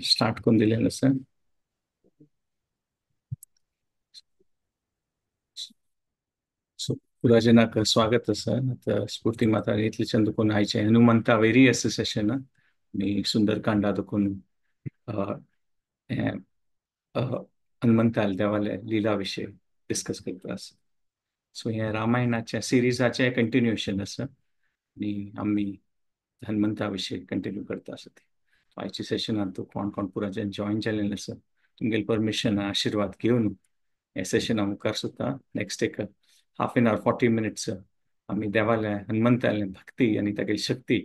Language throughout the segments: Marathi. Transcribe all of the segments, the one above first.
स्टार्ट करून दिलेलं सर. सो पुराजनाक स्वागत सर. स्फूर्ति माता इतले चंदकोन आयचे हनुमंता वेरी सेशन मी सुंदरकांड आदकोन हनुमंताल देवाले लीला विषय डिस्कस करता आसा. सो हे रामायणाच्या सिरीजाचे कंटिन्युएशन आसा आणि आम्ही हनुमंता विषयी कंटिन्यू करता आसत. आयच्या सेशनात तो कोण कोण पुराजन जॉईन जाल्लेले आसा तुमगेले परमिशन आशीर्वाद घेवन हे सेशन मुखार सुद्धा नेक्स्ट एक हाफ एन आवर 40 मिनिट्स आम्ही देवाले हनुमंताले भक्ती आणि तागेली शक्ती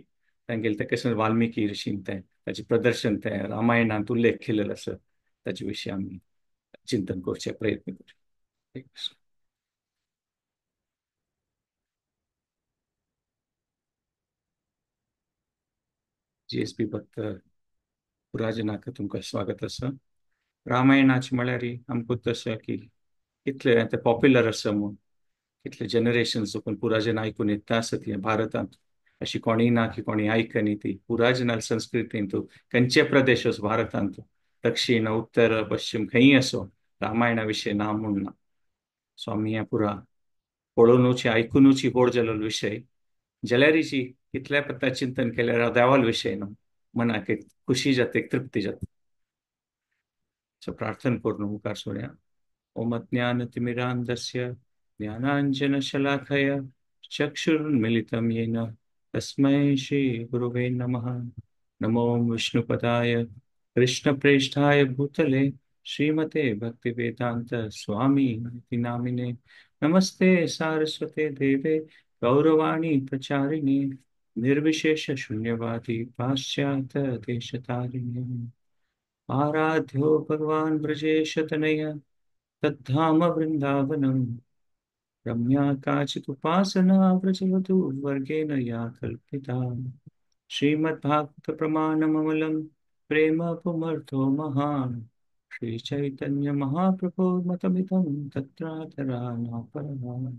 तांगेले ते कशें वाल्मिकी ऋषीन ते ताचे प्रदर्शन ते रामायणात उल्लेख केलेलो आसा ताचे विशीं आम्ही चिंतन करचे प्रयत्न करू. GSP भक्त पुराजनाक तुमकां स्वागत आसा. रामायणाचे म्हळ्यार आमकां तशें की कितले ते पॉप्युलर आसा म्हणून कितले जनरेशन्स पण पुराजन आयकून येता आसत हे भारतांत अशी कोणी ना की कोणी आयकनी ती पुराजनाल संस्कृतींत खंयचे प्रदेश असो भारतांत दक्षिण उत्तर पश्चिम खंयी असो रामायणा विशय ना म्हूण ना. सो आमी हे पुरा पळोवनूच आयकूनच व्हड जालो विषय जाल्यारीची कितल्या पत्ता चिंतन केल्यार देवाल विषय न्हू मनाक एक खुशी जाता एक तृप्ती जाता. सो प्रार्थना करून मुखार सोडया. ओम ज्ञानतिमिरान्धस्य ज्ञानाञ्जनशलाखया चक्षुर्मिलितं येन तस्मै श्रीगुरुवे नमः. नमो विष्णुपदाय कृष्णप्रेष्ठाय भूतले श्रीमते भक्तिवेदान्त स्वामी इति नामिने. नमस्ते सारस्वते देवे गौरवाणी प्रचारिणे निर्विशेष शून्यवादी पाश्चात्य देशतारिणे. आराध्यो भगवान् ब्रजेश तनय तद्धाम वृन्दावनम् रम्या काचिदुपासना व्रजवधू वर्गेण या कल्पिता. श्रीमद्भागवत प्रमाणममलं प्रेम पुमर्थो महान् श्रीचैतन्य महाप्रभो मतमिदं तत्रातरानापरमान्.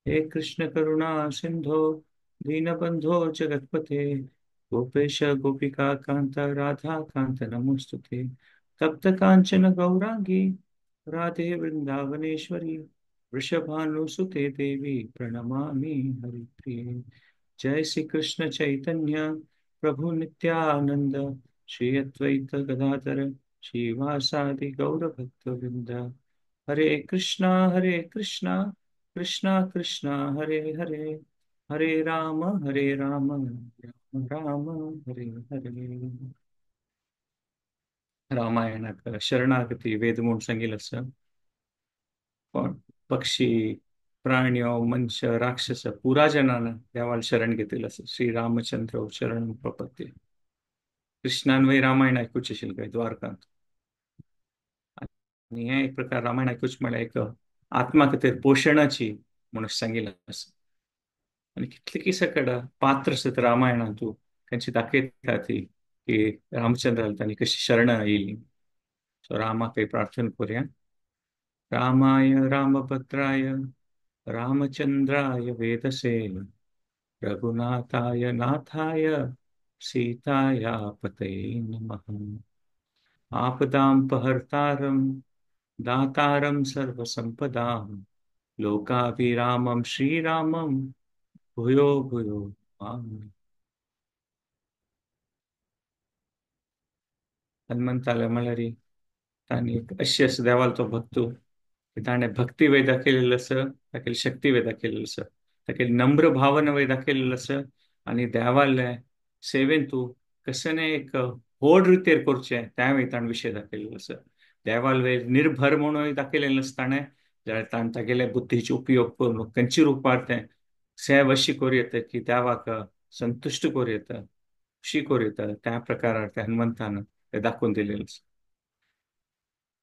हे कृष्ण करुणा सिंधो दीनबंधो जगत्पते गोपेश गोपिका कांत राधा कांत नमोस्तुते. तप्त कांचन गौरांगी राधे वृंदावनेश्वरी वृषभानुसुते देवी प्रणमामि हरिप्रिये. जय श्री कृष्ण चैतन्य प्रभु नित्यानंद श्री अद्वैत गदाधर श्रीवासादि गौर भक्तवृंद. हरे कृष्णा कृष्णा कृष्णा हरे हरे हरे राम राम राम हरे हरे. रामायणाक शरणागती वेद म्हणून सांगितलं असं पण पक्षी प्राण्यो मनुष्य राक्षस पुरा जनानं देवाला शरण घेतलेलं असं. श्रीरामचंद्र शरण प्रपत्ती कृष्णान वै रामायण ऐकूच असेल काय द्वारकांत. आणि हे एक प्रकार रामायण ऐकूच म्हळ्यार एक आत्मा खातीर पोषणाची म्हणून सांगितलं असं. आणि कितले किसकडे पात्र असत रामायणात तू त्यांची दाखयता ती की रामचंद्राला त्यांनी कशी शरण येयली. सो रामाक प्रार्थना करूया. रामाय रामभद्राय रामचंद्राय वेदसे रघुनाथाय नाथाय सीताया पतये नमः. आपदां दातारं सर्वसंपदां लोकाभिरामं श्रीरामं भूयो भूयो नमामि. हनुमंताला म्हळ्यार तांणी अशी असं देवाल तो भक्तू ताणें भक्ती वय दाखयलेलो आसा तागेली शक्ती वय दाखयलेलो आसा तागेली नम्र भावना वय दाखयलेलो आसा. आनी देवाले सेवेन तूं कशें एक व्हड रितीर करचें त्या वय ताणें विशय दाखयलेलो आसा. देवाल वय निर्भर म्हणून दाखयलेलो आसा ताणें जाल्यार ताणें तागेले बुद्धीचो उपयोग करून खंयची रुपार तें सेव अशी करूं येता की देवाक संतुश्ट करूं येता खुशी करूं येता त्या प्रकारार त्या हनुमंतान ते दाखोवन दिलेलो आसा.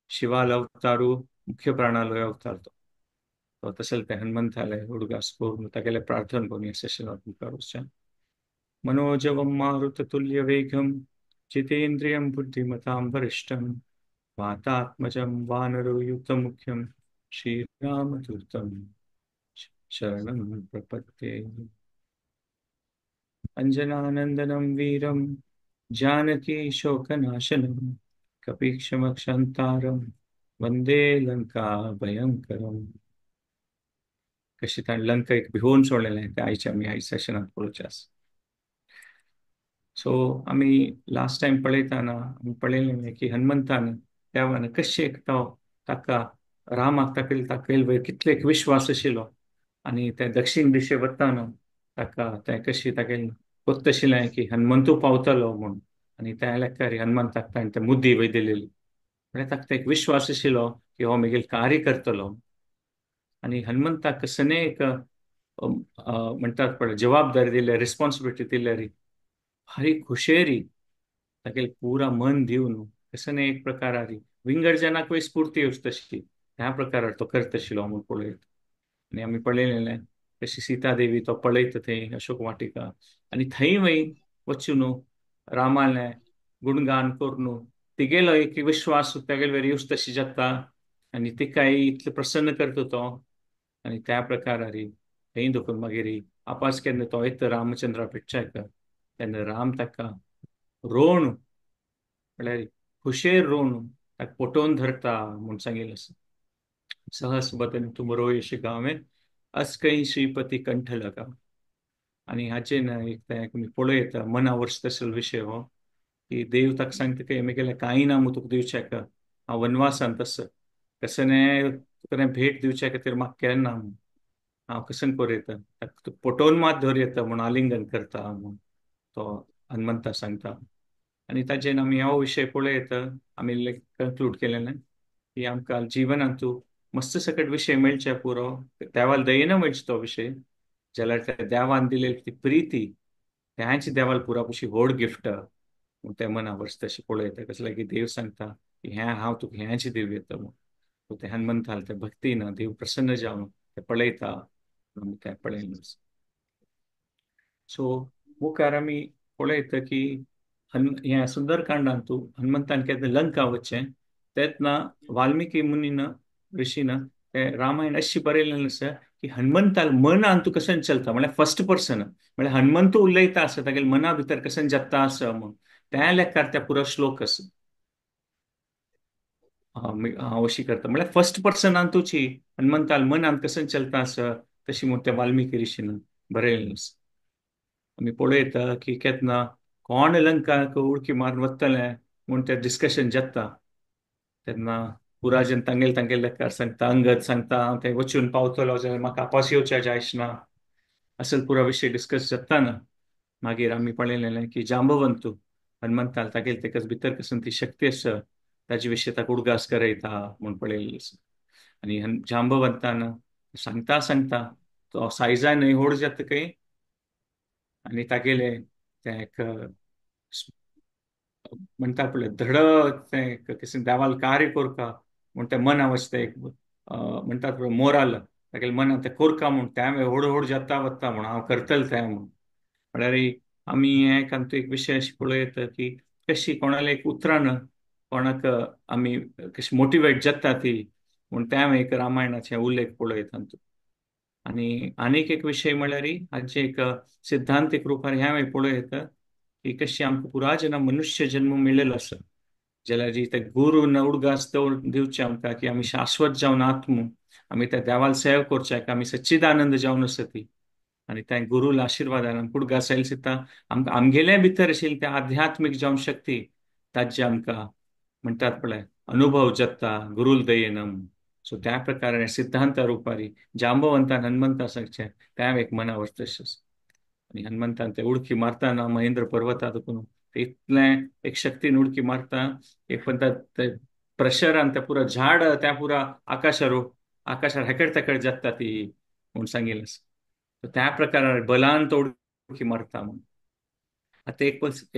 शिवाल अवतारू मुख्य प्राणालो अवतार तो तसले ते हनुमंताले उडगास करून तागेले प्रार्थना करून हे सेशन मुखार. मनोजवं मारुततुल्यवेगं जितेन्द्रियं बुद्धिमतां वरिष्ठं वातात्मजं वानरयुतमुख्यं श्रीरामदूतं शरणं प्रपद्ये. अंजनानन्दनं वीरं जानकी शोकनाशनम कपीक्षमक्षंतारम वंदे लंका भयंकरम. कशी त्या लंका एक भिवून सोडलेलं आहे त्या आईच्या मी आई सेशनात पळोवच्यास. सो आम्ही लास्ट टाइम पळयताना आमी पळयलें की हनुमंतान देवान कशें तो ताका रामाक ताकयल वयर कितलो एक विश्वास आशिल्लो. आनी ते दक्षिण दिशे वताना ताका ते कशी तागेलें कोत्त आशिल्लें की हनुमंतू पावतलो म्हूण. आनी त्या लेकार हनुमंताक ताणें ते मुद्दी वय दिलेली म्हळ्यार ताका ते एक विश्वास आशिल्लो की हो म्हगेलें कार्य करतलो. आनी हनुमंताक कसने एक म्हणटात पळय जबाबदारी दिल्या रिस्पॉन्सिबिलिटी दिल्यारी भारी खुशेरी तागेले पुरा मन दिवन कसने एक प्रकारारी विंगड जनाक स्फूर्ती येवची तशी ह्या प्रकारार तो करत आशिल्लो म्हूण पळयत. आनी आमी पळयलेलें कशी सीता देवी तो पळयता थंय अशोक वाटिका. आनी थंय वय वचून रामालें गुणगान करून तिगेलो एक विश्वास तेगेले वयर येवची तशी जाता. आनी तिकाय इतलो प्रसन्न करता तो. आनी त्या प्रकारारी थंय देखून मागीर आपास केन्ना तो येता रामचंद्रा पिक्चर तेन्ना राम ताका रोवन म्हळ्यार खुशेर रोवन ताका पोटोवन धरता म्हूण सांगिल्लें आसा. सहस बदन तुम रोय शिगावे अस्कई श्रीपती कंठ लगा. आनी हाचेर एक मी पळयता मना वर्स तसलो विशय हो की देव ताका सांगता की म्हगेलें कांय ना तुका दिवचें हांव वनवासान तस कसने तुका भेट दिवचे खातीर म्हाका केन्ना हांव कसन कोरयता ताका पोटोवन मात धर येता म्हूण आलिंगन करता म्हूण तो हनुमंता सांगता. आनी ताजेर आमी हो विशय पळयत आमी कन्क्लूड केलेलें की आमकां जिवनांतू मस्त सकट विशय मेळचे पुरो देवाल दयेन मेळचे तो विशय जाल्यार त्या देवान दिलेली ती प्रिती त्याची देवाल पुरा कशी व्हड गिफ्ट ते मना वर्स तशें पळयता कसलें की देव सांगता की हें हांव तुका हेंच दिव येता म्हूण ते हनुमंताल ते भक्तीन देव प्रसन्न जावन ते पळयता आमी ते पळयलें. सो मुखार आमी पळयता की ह्या सुंदरकांडांतू हनुमंतान केन्ना लंका वचचें तेन्ना वाल्मिकी मुनीन ऋषीन ते रामायण अशी बरयलेलें आसा की हनुमंताल मनान तूं कसन चलता म्हळ्यार फर्स्ट पर्सन म्हळ्यार हनुमंतू उलयता आसा तागेले मना भितर कसन जगता आसा म्हूण त्या लेकार त्या पुरो श्लोक आसा. हांव अशी करता म्हळ्यार फर्स्ट पर्सनान तुची हनुमंताल मनान कसन चलता आसा तशी म्हूण त्या वाल्मिकी ऋषीन बरयलेलें आसा. आमी पळयता की केन्ना कोण लंकाक उडकी मारून वतलें म्हूण ते डिस्कशन जाता तेन्ना पुराजन तांगेल सांगता अंगद सांगता हांव थंय वचून पावतलो जाल्यार म्हाका आपास येवचें जायना असल पुरो विशय डिस्कस जाताना मागीर आमी पळयलेलें की जांबवंतू हनुमंताल तागेले तेका भितर कसून ती शक्ती आसा ताजे विशीं ताका उडगास करयता म्हूण पळयलेलें आसा. आनी जांबवंतान सांगता सांगता तो सायजान न्हय व्हड जाता खंय आनी तागेले ते एक म्हणटा पळय धड ते देवाल कार्य कोरता म्हूण ते मना वचता एक म्हणटात पळय मोराल तागेले मनान ते कोरता म्हूण ते व्हड व्हड जाता वता म्हूण हांव करतले तें म्हूण म्हळ्यार आमी हे कांतू एक विशय अशें पळयता की कशी कोणाले एक उतरान कोणाक आमी कशी मोटिवेट जाता ती म्हूण ते एक रामायणाचे उल्लेख पळयता. आणि अनेक एक विषय म्हळ्यार हाचे एक सिद्धांतीक रुपार ह्या पळयता की कशी आमकां पुराजना मनुष्य जन्म मेळिल्लो आसा जाल्यार जी ते गुरू न उडगास दिवचे आमकां की आमी शाश्वत जावन आत्म आमी त्या देवाल सेव करचे आमी सच्चिदानंद जावन आसा ती आनी त्या गुरुल आशिर्वादान आमकां उडगास आयले दिता आमकां आमगेले भितर आशिल्ली त्या आध्यात्मीक जावन शक्ती ताजे आमकां म्हणटात पळय अनुभव जाता गुरुल दयेन. सो त्या प्रकारे सिद्धांत रुपारी जांबवंतान हनुमंता सांगचे त्या एक मना वर्तस आणि हनुमंतान ते उडकी मारतना महेंद्र पर्वतात ते इतलें एक शक्तीन उडकी मारता एक पण ते प्रेशरान त्या पुरा झाड त्या पुरा आकाशार हेकड तेकड जाता ती म्हूण सांगिल्लें आसा. त्या प्रकारान बलान तो उडकी मारता म्हूण आता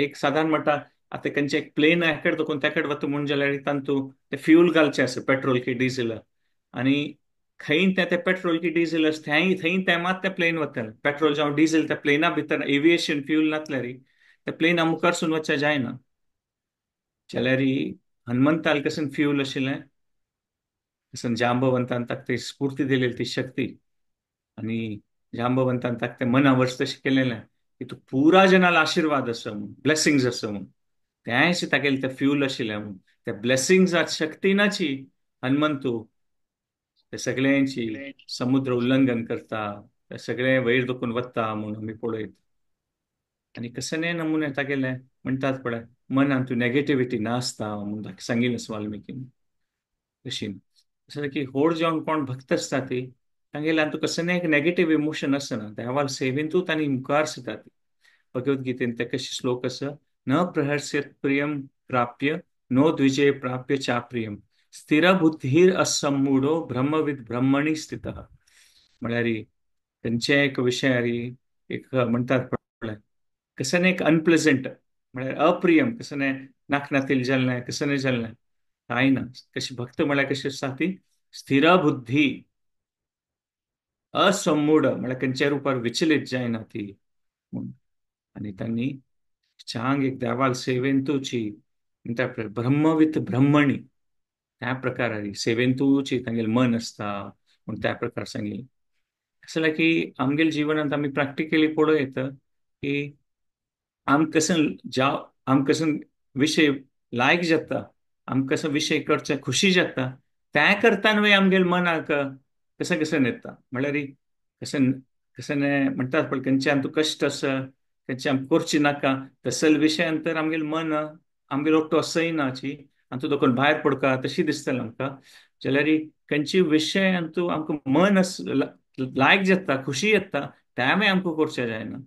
एक साधारण म्हणटा आता खंयचे एक प्लेन हेकड देखून तेकड वता म्हूण जाल्यार तांतू ते फ्यूल घालचे आसा पेट्रोल की डिझेल आनी खंय ते पेट्रोल की डिझेल थंय ते मात ते प्लेन वतले पेट्रोल जावं डिझेल त्या प्लेना भितर एविएशन फ्यूल नासल्यार ते प्लेन मुखारसून वचचे जायना जाल्यार हनुमंताल कसन फ्यूल आशिल्लें कसन जांबवंतान ताका ती स्फूर्ती दिलेली ती शक्ती आनी जांबवंतान ताका ते मना वर्स तशें केलेलें की तू पुरा जनाला आशीर्वाद आसा म्हूण ब्लेसिंग्स आसा म्हूण तेच तागेले ते फ्यूल आशिल्लें म्हणून त्या ब्लेसिंग्स शक्तीनाची हनुमंतू ते सगळ्यांची समुद्र उल्लंघन करता, ते सगळे वयर दुखून वता म्हणून आमी पळयत. आणि कसले नमुने तागेले म्हणटात पळय, मनात तूं नेगेटिव्हिटी नासता म्हणून सांगिल्लें वाल्मिकीन तशी. असं की होड जावन कोण भक्त असता ती तांगेल्यान तू कसले एक नेगेटिव्ह इमोशन आसना, देवाल सेवेंतूच आनी मुखार सतात. भगवद्गीतेन ते कशे श्लोक आसा, न प्रहर्षेत प्रियम प्राप्य नो द्विजय प्राप्य चाप्रियम स्थिर बुद्धीर असम्मूढो ब्रह्मविद ब्रह्मणी स्थित. म्हळ्यार खंयचे एक विशयार एक म्हणटात पळय, कसं एक अनप्लेझंट म्हळ्यार अप्रियम कसं नाकनातील जाल्लें कसं नाही जाल्लें कांय ना. कशी भक्त म्हळ्यार कशी आसता ती स्थिर बुद्धी असम्मूढ म्हळ्यार खंयच्या रुपार विचलित जायना ती म्हूण. आणि त्यांनी चांग एक देवाल सेवेंतूची म्हणटा ब्रह्मवित ब्रह्मणी त्या प्रकारारी सेवेंतूची तांगेल मन असता म्हूण त्या प्रकार सांगिल्लें. असं जाल्यार की आमगेल जिवनांत आमी प्रॅक्टिकली पळयत की आम कसन ज्या आम कसन विषय लायक जाता, आम कसं विषय करचे खुशी जाता, त्या करतानूय आमगेल मनाक कसं कसं येता. म्हळ्यार कसं कसं म्हणटात पळय खंयच्यान तूं कश्ट आसा खंयचे आम करची नाका तसल विशयान तर आमगेल मन आमगेल ओट्टो असयनाची आनी तूं दोकून भायर पडका तशी दिसतलें आमकां. जाल्यार खंयची विशयान तूं आमकां मन लायक जाता खुशी येता त्यामुळे आमकां करचें जायना.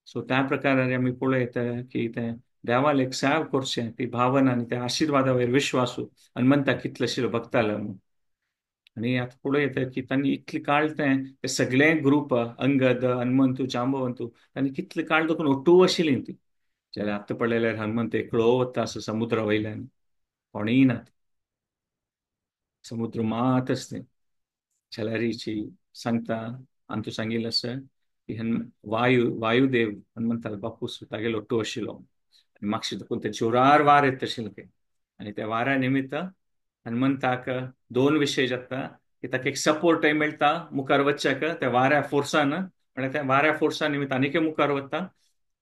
सो त्या प्रकारे आमी पळयत की ते देवाल एक सेव करचें ती भावना आनी त्या आशिर्वादा वयर विश्वासू हनुमंता कितलो आशिल्लो भक्तालो म्हणून. आणि आता पळयत की तांणी इतले काळ ते सगळे ग्रुप अंगद हनुमंतू जांबवंतू तांणी कितले काळ देखून ओट्टू आशिल्लीं ती. जाल्यार आतां पळयल्यार हनुमंत एकलो वता असो समुद्रा वयल्यान कोणीय ना, समुद्र मात आसता. जाल्यार सांगता आनी तूं सांगिल्लें आसा की वायुदेव हनुमंतालो बापूस तागेलो ओट्टू आशिल्लो आनी मातशें देखून ते जोरार वार येत आशिल्ले ते. आनी त्या वाऱ्या निमित्त हनुमंताक दोन विशय जाता की ताका एक सपोर्टय मेळटा मुखार वचच्याक त्या वाऱ्या फोर्सान, म्हळ्यार त्या वाऱ्या फोर्सा निमित्त आनीकय मुखार वता.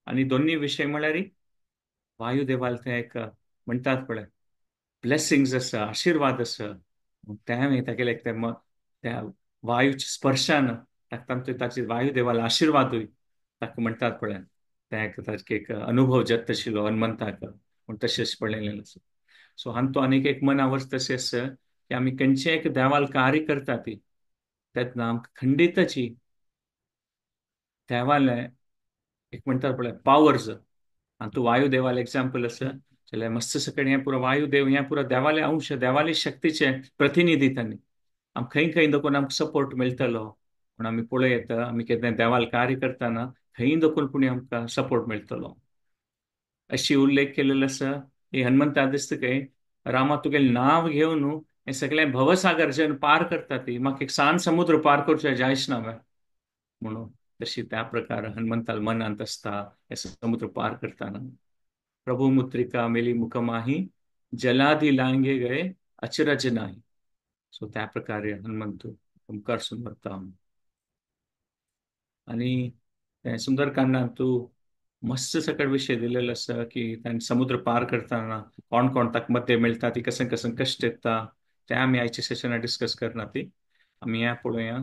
आनी दोन्ही विशय म्हळ्यार वायुदेवाल ते एक म्हणटात पळय ब्लेसिंग्स आसा आशिर्वाद आसा त्या तागेले त्या वायूच्या स्पर्शान ताचे वायुदेवाला आशिर्वादूय ताका म्हणटात पळय ताका एक अनुभव जाता आशिल्लो हनुमंताक म्हूण तशेंच पळयलेलें आसा. सो हांगा तो आनीक एक मनावर तशें आसा की आमी खंयचें एक देवाल कार्य करता ती तेन्ना आमकां खंडितची देवाले एक म्हणटात पळय पावर्स आणि तू वायुदेवाला एक्झाम्पल आसा जाल्यार मस्त सकट हें पुरो वायुदेव हें पुरो देवाले अंश देवाली शक्तीचे प्रतिनिधी तांणी. आम खंय खंय देखून आमकां सपोर्ट मेळटलो म्हूण आमी पळयत आमी केन्ना देवाल कार्य करतना खंय देखून पुणी आमकां सपोर्ट मेळटलो. अशी उल्लेख केलेलो आसा की हनुमंता दिसता काय रामा तुगेलें नांव घेवन हें सगळें भवसागर जेन्ना पार करता ती म्हाका एक सान समुद्र पार करचें जायच ना म्हणून तशी त्या प्रकार हनुमंताल मनांत असता हे समुद्र पार करताना. प्रभु मुद्रिका मेली मुखमाही जलाधी लांगे गए अचरज नाही. सो त्या प्रकारे हनुमंत मुखार वता. आणि सुंदरकांडांत तूं मस्त सकट विषय दिलेलो आसा की तांणी समुद्र पार करताना कोण कोण ताका मदे मेळटा ती कसन कसन कश्ट येता ते आमी आयच्या सेशनात डिस्कस करना ती आमी हें पळोवया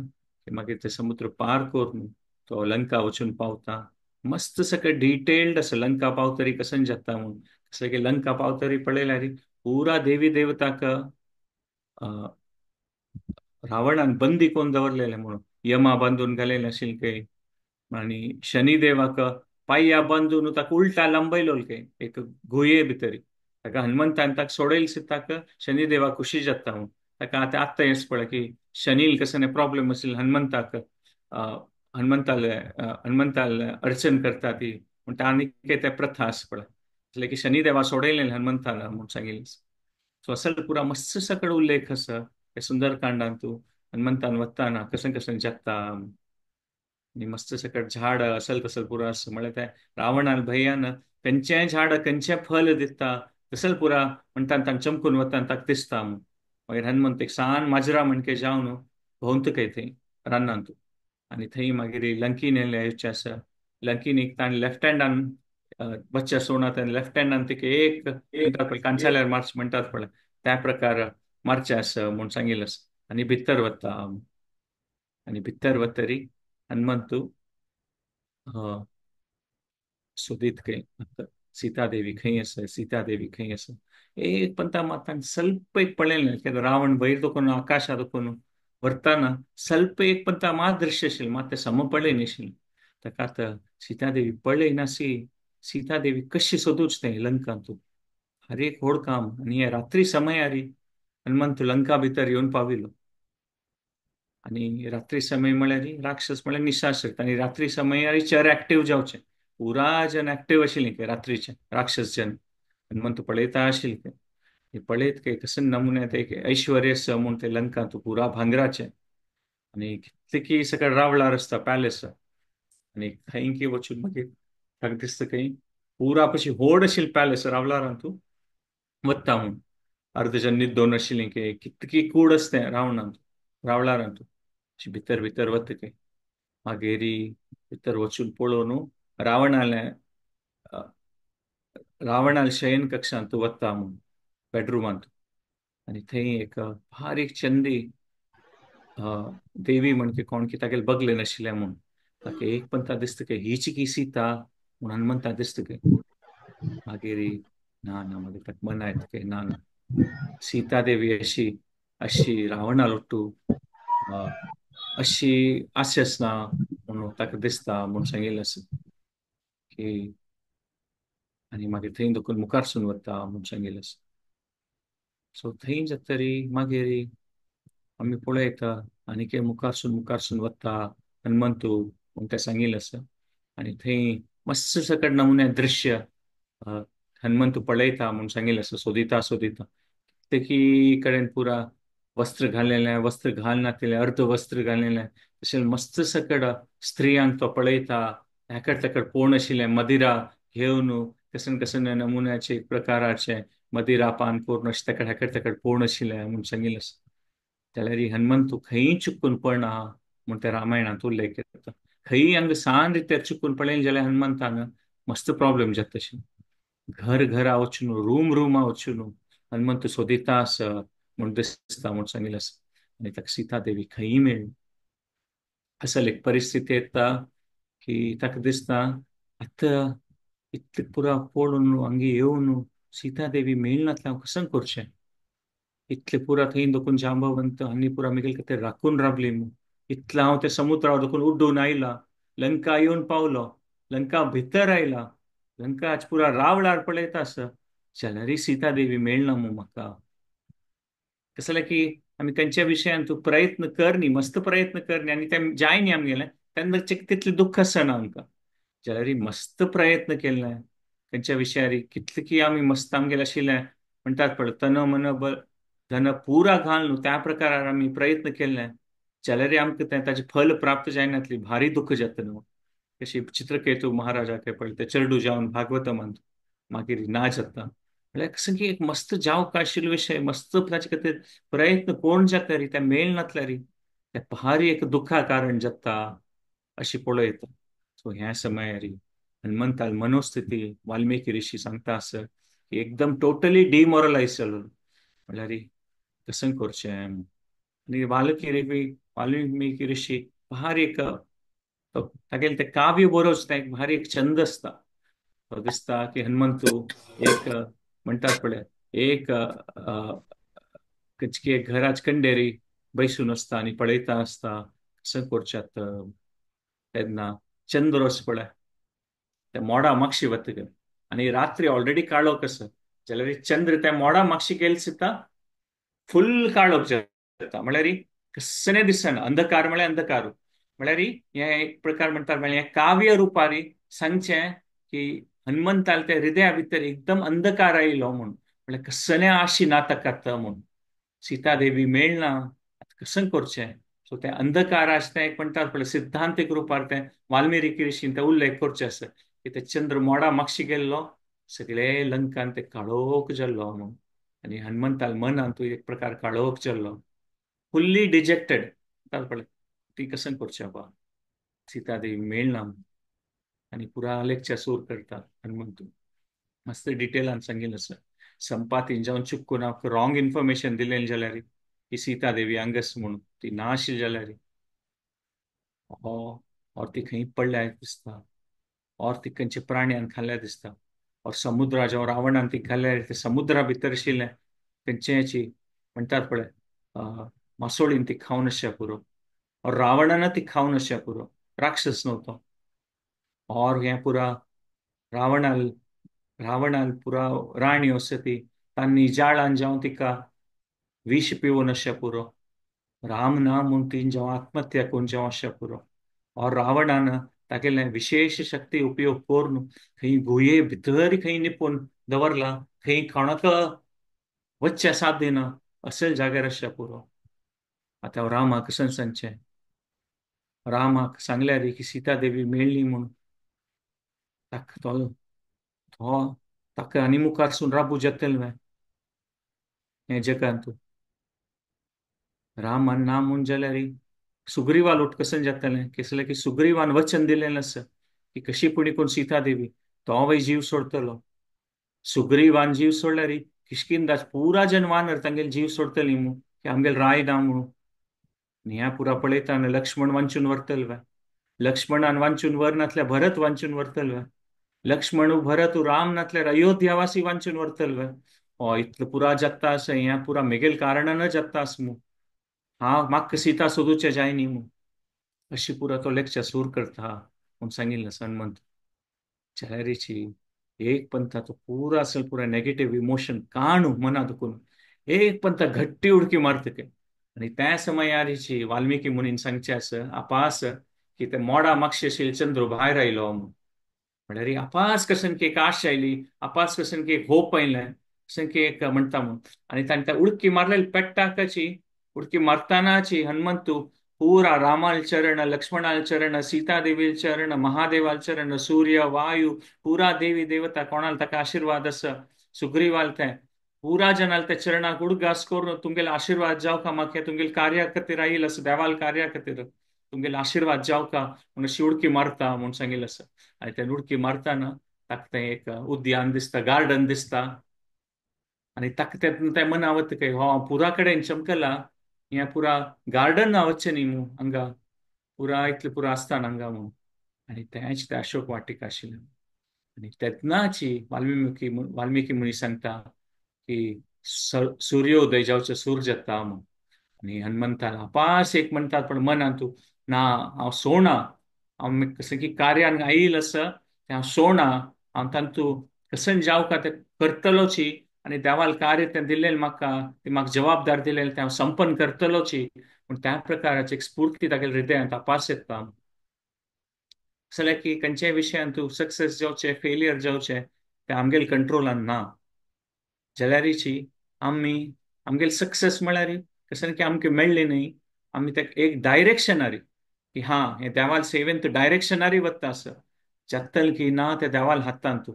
की मागीर ते समुद्र पार करून तो लंका वचून पावता. मस्त सकट डिटेल्ड आसा लंका पावतरी कसन जाता म्हणून. कसं की लंका पावतरी पळयल्यार पुरा देवी देवताक रावणान बंदी कोण दवरलेले म्हणून यमा बांदून घालेले आशिल्ले काही आणि शनिदेवाक पायया बांदून ताका उलटा लंबयलो एक गुये भितर ताका हनुमंतान ताका सोडयले ताका शनिदेवा खुशी जाता म्हणून. ताका आत्ता हेच पळय की शनील कसं प्रॉब्लेम आशिल्लो हनुमंताक हनुमंताल अडचण करता ती म्हणून आनीक त्या प्रथा आसा पळय એટલે की शनिदेवा सोडयले हनुमंताला म्हणून सांगिल्लें. सो असल पुरा मस्त सकट उल्लेख आसा हे सुंदरकांडांत तूं हनुमंतान वताना कसन कसन जाता आणि मस्त सकट झाड असल तसल पुरो आसा म्हळ्यार ते रावणान भयान खंयचेय झाड खंयचें फल दिता तसल पुरा म्हणटा तांकां चमकून वता ताका दिसता मागीर हनुमंत एक सान माजरा म्हणके जावन भोंवतकय थंय रानांत. आणि थंय मागीर लंकीन येवचे आसा. लंकीन एक ताणें लेफ्ट हँडान बच्चा सोडून लेफ्ट हँडान तिका एक म्हणटात पळय कांचाल्यार मार्च म्हणटात पळय त्या प्रकार मारचें म्हूण सांगिल्लें आसा. आनी भितर वता. आनी भितर वतरी हनुमंतू सोदीत खंय सीतादेवी खंय आसा, सीतादेवी खंय आसा. एक पंता मातान ಸ್ವಲ್ಪ पळयलें ಯಾಕಂದ್ರೆ ರಾವಣ ಬೈರ್ದಕೊಂಡು ಆಕಾಶ ಅದಕೊಂಡು ಬರ್ತಾನ ಸ್ವಲ್ಪ एक पंता मात दृश्य आशिल्लें मात तें सम पळय नाशिल्लें. ताका आतां सीतादेवी पळय नासी सीतादेवी कशी सोदूच तें लंकांतू हर एक व्हड काम आनी हे रात्री समयारी हनुमंत लंका भितर येवन पाविलो. आणि रात्री समय म्हळ्यार राक्षस म्हळ्यार निशाचर आनी रात्री समयारी चर एक्टिव्ह जावचे पुरा जन एक्टिव्ह आशिल्लीं ते रात्रीचे राक्षस जन हनुमंत पळयता आशिल्ले ते पळयत के कसन नमुने ते ऐश्वर्य स म्हूण ते लंका तू पुरा भांगराचे आनी कितली सकयल रावळार आसता पॅलेस आनी खंय की वचून मागीर ताका दिसता खंय पुरा कशी व्हड आशिल्ली पॅलेस रावळारान तूं वता म्हूण अर्धजन न्हिदोन आशिल्लीं की कितकी कूड आसता तें रावळारान तूं अशी भितर भितर वता खंय मागेरी भितर वचून पळोवन रावणालें रावणाल शयन कक्षांत वता म्हूण बेडरूमांत आनी थंय एक बारीक चंदी देवी म्हण की कोण की तागेले बगले नाशिल्ले म्हूण ताका एक पंता दिसता की हीच की सीता म्हूण हनुमंता दिसता की मागीर ना ना मागीर ताका मना येता की ना ना सीता देवी अशी अशी रावणाल ಒಟ್ಟು अशी आसना म्हणून ताका दिसता म्हूण सांगिल्लें आसा की आनी मागीर थंय दोकून मुखारसून वता म्हूण सांगिल्लें आसा. सो थंय जातरी मागीर आमी पळयता आनीक मुखारसून वता हनुमंतू म्हूण तें सांगिल्लें आसा. आनी थंय मस्त सकट नमुने दृश्य अ, हनुमंतू पळयता म्हूण सांगिल्लें आसा सोदिता सोदिता तेकी कडेन पुरा वस्त्र घालिल्लें वस्त्र घालनाशिल्लें अर्ध वस्त्र घालिल्लें तशें मस्त सकट स्त्रियांक तो पळयता हेकड तेकड पळोवन आशिल्लें मदिरा घेवन कसन कसन नमुन्याचे प्रकाराचे मदिरा पान करून अशें तेकड हेकड तेकड पळोवन आशिल्लें म्हूण सांगिल्लें आसा. जाल्यार ही हनुमंतू खंय चुकून पळना म्हूण ते रामायणांत उल्लेख करता. खंय हांगा सान रित्यार चुकून पळयलें जाल्यार हनुमंतान मस्त प्रॉब्लेम जाता तशें घर घरा वचून रूम वचून हनुमंत सोदिता आसा म्हूण दिसता म्हूण सांगिल्लें आसा. आनी ताका सीता देवी खंय मेळ्ळी असल एक परिस्थिती येता की ताका दिसता आतां इतलें पुरा पळोवन हांगा येवन सीता देवी मेळनातलें हांव कसन करचें इतले पुरा थंय दोकून जांबवंत आनी पुरा मिगेल कितें राखून राबली इतलें हांव ते समुद्रा दोकून उड्डून आयला लंका येवन पावलो लंका भितर आयला लंका पुरा रावळार पळयता आसा जाल्यार सीता देवी मेळना म्हाका कसं जालें की आमी तेंच्या विशयान तूं प्रयत्न कर न्ही मस्त प्रयत्न कर न्ही आनी तें जाय न्ही आमगेलें तेन्ना तितलें दुख्ख आसना आमकां जाल्यार मस्त प्रयत्न केले तेंच्या विशयार कितलें की आमी मस्त आमगेलें आशिल्लें म्हणटात पळय तन मन धन पुरा घाल न्हू त्या प्रकारान आमी प्रयत्न केले जाल्यार आमकां ताचें फल प्राप्त जायनातली भारी दुख्ख जाता न्हू कशी चित्रकेतू महाराजा पळय ते चेडू जावन भागवतमांत मागीर ना जाता म्हळ्यार कसं की एक मस्त जावंक आशिल्लो विशय मस्त ताचे खातीर प्रयत्न कोण जाता री ते मेळनातल्या री ते भारी एक दुख्खा कारण जाता अशी पळयता. सो ह्या समयार हनुमंताल मनोस्थिती वाल्मिकी ऋषी सांगता आसा की एकदम टोटली डिमोरलायज जालो म्हळ्यार कसं करचें आनी वाल्मिकी ऋषी भारी एक तागेलें तें काव्य बरोवच तें एक भारी एक छंद आसता तो दिसता की हनुमंतू एक म्हणटात पळय एक खंयची घराच कंडेरी बैसून आसता आनी पळयता आसता कसं करचें तेन्ना चंद्र असो पळय त्या मोडा मागशी वता आनी रात्री ऑलरेडी काळोख आसा जाल्यार चंद्र त्या मोडा मागशी गेले सुद्दां फुल काळोख जाता म्हळ्यार कसले दिसना अंधकार म्हळ्यार अंधकार म्हळ्यार हे एक प्रकार म्हणटात म्हळ्यार हे काव्य रुपारी सांगचें की हनुमंताल त्या हृदया भितर एकदम अंधकार आयलो म्हळ्यार कसले आशी ना ताका म्हूण सीता देवी मेळना कसं करचें सो ते अंधकार आसता एक म्हणटात पळय सिद्धांतीक रुपार ते वाल्मिकी ऋषीन ते उल्लेख करचे आसा की ते चंद्र मोडा मागशी गेल्लो सगळे लंकान ते काळोख जाल्लो म्हूण आनी हनुमंताल मनान तूं एक प्रकार काळोख जाल्लो फुल्ली डिजेक्टेड पळय ती कसं करचें बा सीता देवी मेळना आणि पुरा लेक्चर सूर करता हनुमंतू. मस्त डिटेलान सांगिल्लें आसा. संपातीन जावन चुकून हांव रॉंग इन्फॉर्मेशन दिलें जाल्यार की सीता देवी हांगस म्हणून ती ना आशिल्ली जाल्यार हो और ती खंय पडल्या दिसता, और ती खंयचे प्राण्यान खाल्ल्या दिसता, और समुद्रा जावं रावणान ती खाल्ल्या ते समुद्रा भितर आशिल्लें खंयचेची म्हणटात पळय मासोळीन ती खावन अशें पुरो, और रावणान ती खावन अशें पुरो, राक्षस नव्हतो. और हें पुरा रावणाल रावणाल पुरा राणी असो ती तांणी जाळान जावं तिका विष पिवून अशें पुरो, राम ना म्हूण तीन जेव्हा आत्महत्या करून जेव्हा अशें पुरो, और रावणान तागेले विशेष शक्ती उपयोग करून खंय गुये भितर खंय निपून दवरला, खंय कोणाक वच्चे साथ दिना अशें जाग्यार अशें पुरो. आता रामाक कशें सांगचें, रामाक सांगल्यार की सीता देवी मेळ्ळी म्हूण ताका तो ताका आनी मुखारसून राबू जातलें हे जगांत. रामान ना म्हूण जाल्यार सुग्रीवाल उठ कसन जातलें कसलें की सुग्रीवान वचन दिलेलें आसा की कशी पुणी कोण सीता देवी तो वय जीव सोडतलो. सुग्रीवान जीव सोडल्यार किष्किंधाच पुरा जन वानर तांगेल जीव सोडतली म्हूण की आमगेल राय ना म्हणून. आनी ह्या पुरा पळयताना लक्ष्मण वांचून व्हरतलो. लक्ष्मणान वांचून वर नासल्यार भरत वांचून व्हरतलो. लक्ष्मण भरत राम नासल्यार अयोध्यावासी वांचून व्हरतलो. हो इतलो पुरा जाता आसा ह्या पुरा मेगेल कारणान जाता आसा म्हूण. हांव म्हाका सीता सोदूचे जायनी म्हूण अशी पुरा तो लेक्चर सूर करता म्हूण सांगिल्लें हनुमंत. जाल्यारीची एक पंथा तो पूरा असेल पूरा नेगेटिव्ह इमोशन काणू मना दुखून एक पंथा घट्टी उडकी मारतके. आणि त्या समयारीची वाल्मिकी मुनीन सांगचे असं आपास की ते मोडा मागशे चंद्र भायर आयलो म्हणून. म्हळ्यार आपास कसन की एक आश आयली, आपास कसन की एक होप आयलें, कसन की एक म्हणटा म्हणून. आणि ताणें त्या उडकी मारलेली पेट्टाकाची उडकी मारतानाची हनुमंतू पूरा रामाल चरण, लक्ष्मणाल चरण, सीता देवील चरण, महादेवाल चरण, सूर्य वायू पूरा देवी देवता कोणाल ताका आशीर्वाद आसा, सुग्रीवाल ते पूरा जनाल ते चरणाक उडगास करून तुमगेले आशीर्वाद जावका म्हाका तुमगेले कार्या खातीर आयिल्लो आसा देवाल कार्या खातीर तुमगेले आशीर्वाद जावका म्हणून अशी उडकी मारता म्हणून सांगिल्लें आसा. आणि त्या उडकी मारताना ताका तें एक उद्यान दिसता, गार्डन दिसता. आणि ताका ते मना वता काय हो पुरा कडेन चमकला हें पुरा गार्डन वच्चें न्ही म्हणून हांगा पुरा इतलें पुरा आसता हांगा म्हणून. आणि तेच ते अशोक वाटिका आशिल्लें. आणि तेदनाची वाल्मिकी मुनी सांगता की सूर्योदय जावचो सूर्य येता म्हणून. आणि हनुमंतान आपास एक म्हणतात पण मनात तूं ना हांव सोडना, हांव कसं की कार्यान आयिल्लो आसा तें हांव सोडना, हांव तांतू कसन जावं ते करतलोची. आणि देवाल कार्य तें दिलेलें म्हाका ते म्हाका जबाबदार दिलेलें तें हांव संपन्न करतलोची. पूण त्या प्रकाराची एक स्फूर्ती तागेल्या हृदयांत आपास येता. जाल्यार की खंयच्याय विशयान तूं सक्सेस जावचें फेलियर जावचें तें आमगेल कंट्रोलान ना. जाल्यारीची आमी आमगेल सक्सेस म्हळ्यार कसन की आमकां मेळ्ळी न्ही, आमी ताका एक डायरेक्शनारी की हां हें देवाल सेवेन तूं डायरेक्शनारी वता आसा जातल की ना तें देवाल हातान तूं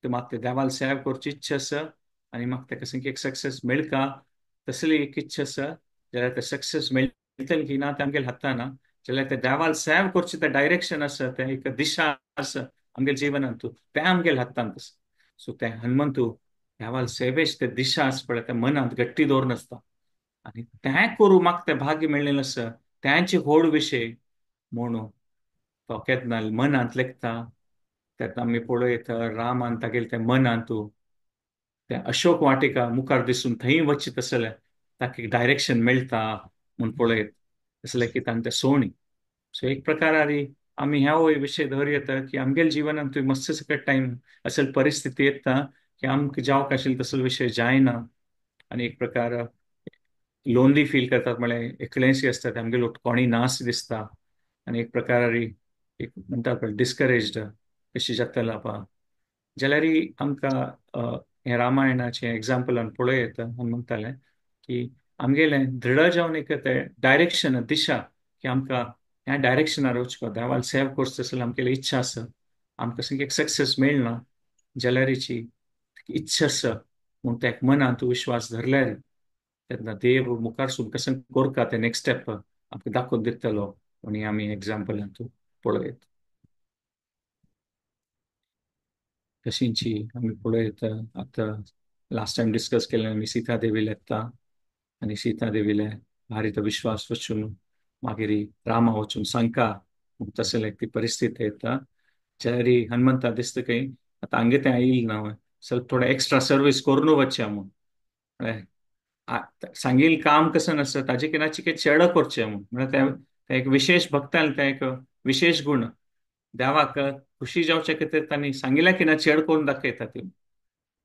म्हाका तें देवाल सेव करची इच्छा आसा आनी म्हाका तें कसन की एक सक्सेस मेळका तसली एक इच्छा आसा. जाल्यार तें सक्सेस मेळटलें की ना तें आमगेल्या हातान ना. जाल्यार तें देवाल सेव करचें तें डायरेक्शन आसा तें एक दिशा आसा आमगेल्या जिवनांत तें आमगेल्या हातांत आसा. सो तें हनुमंतू देवाल सेवेच तें दिशा आसा पळय तें मनांत गट्टी दवरून आसता. आणि तें करून म्हाका तें भाग्य मेळिल्लें आसा त्यांची होड विशय म्हणून तो केन्ना मनांत लेखता. तेन्ना आमी पळयता रामान तागेलें तें मनांत तें अशोक वाटिका मुखार दिसून थंय वचीत आसलें ताका एक डायरेक्शन मेळटा म्हूण पळयत असलें की ताणें तें सोडून. सो एक प्रकारारी आमी ह्या विशय धर येता की आमगेल्या जिवनांत तुवें मातसो सकट टायम असल परिस्थिती येता की आमकां जावंक आशिल्लो तसलो विशय जायना. आणि एक प्रकार लोनली फील करतात म्हळ्यार एकलेसी असतात आमगे कोणी नास दिसता. आणि एक प्रकारारी एक म्हणटात डिस्करेज्ड कशी जातला पहा. जाल्यार आमकां हें रामायणाचें एग्जाम्पलान पळय येता आमी म्हणटालें की आमगेलें दृढ जावन एक डायरेक्शन दिशा की आमकां ह्या डायरेक्शनार वचपाक देवाल सेव करचो जाल्यार आमगेली इच्छा आसा आमकां एक सक्सेस मेळना जाल्यारीची इच्छा आसा म्हूण त्या मनांत विश्वास धरल्यार तेन्ना देव मुखारसून कसन कोरता तें नेक्स्ट स्टेप आमकां दाखोवन दितलो म्हूण आमी एग्जाम्पलांत पळयत. तशींची आमी पळयत आतां लास्ट टायम डिस्कस केलें आमी सीता देवीले येता आनी सीता देवीले भारी तो विश्वास वचून मागीर रामा वचून सांगता तसले ती परिस्थिती येता जरी हनुमंता दिसता काही आता हांगे तें येईल ना ಸ್ವಲ್ಪ थोडं एक्स्ट्रा सर्व्हिस करून वचचें म्हणून सांगील काम कसं नसतं ताजे किनाची काही चेडं करचें म्हणून म्हणजे ते एक विशेष भक्तान ते एक विशेष गुण देवाक खुशी जावचे खातीर तांणी सांगिल्या किना चेड करून दाखयता ती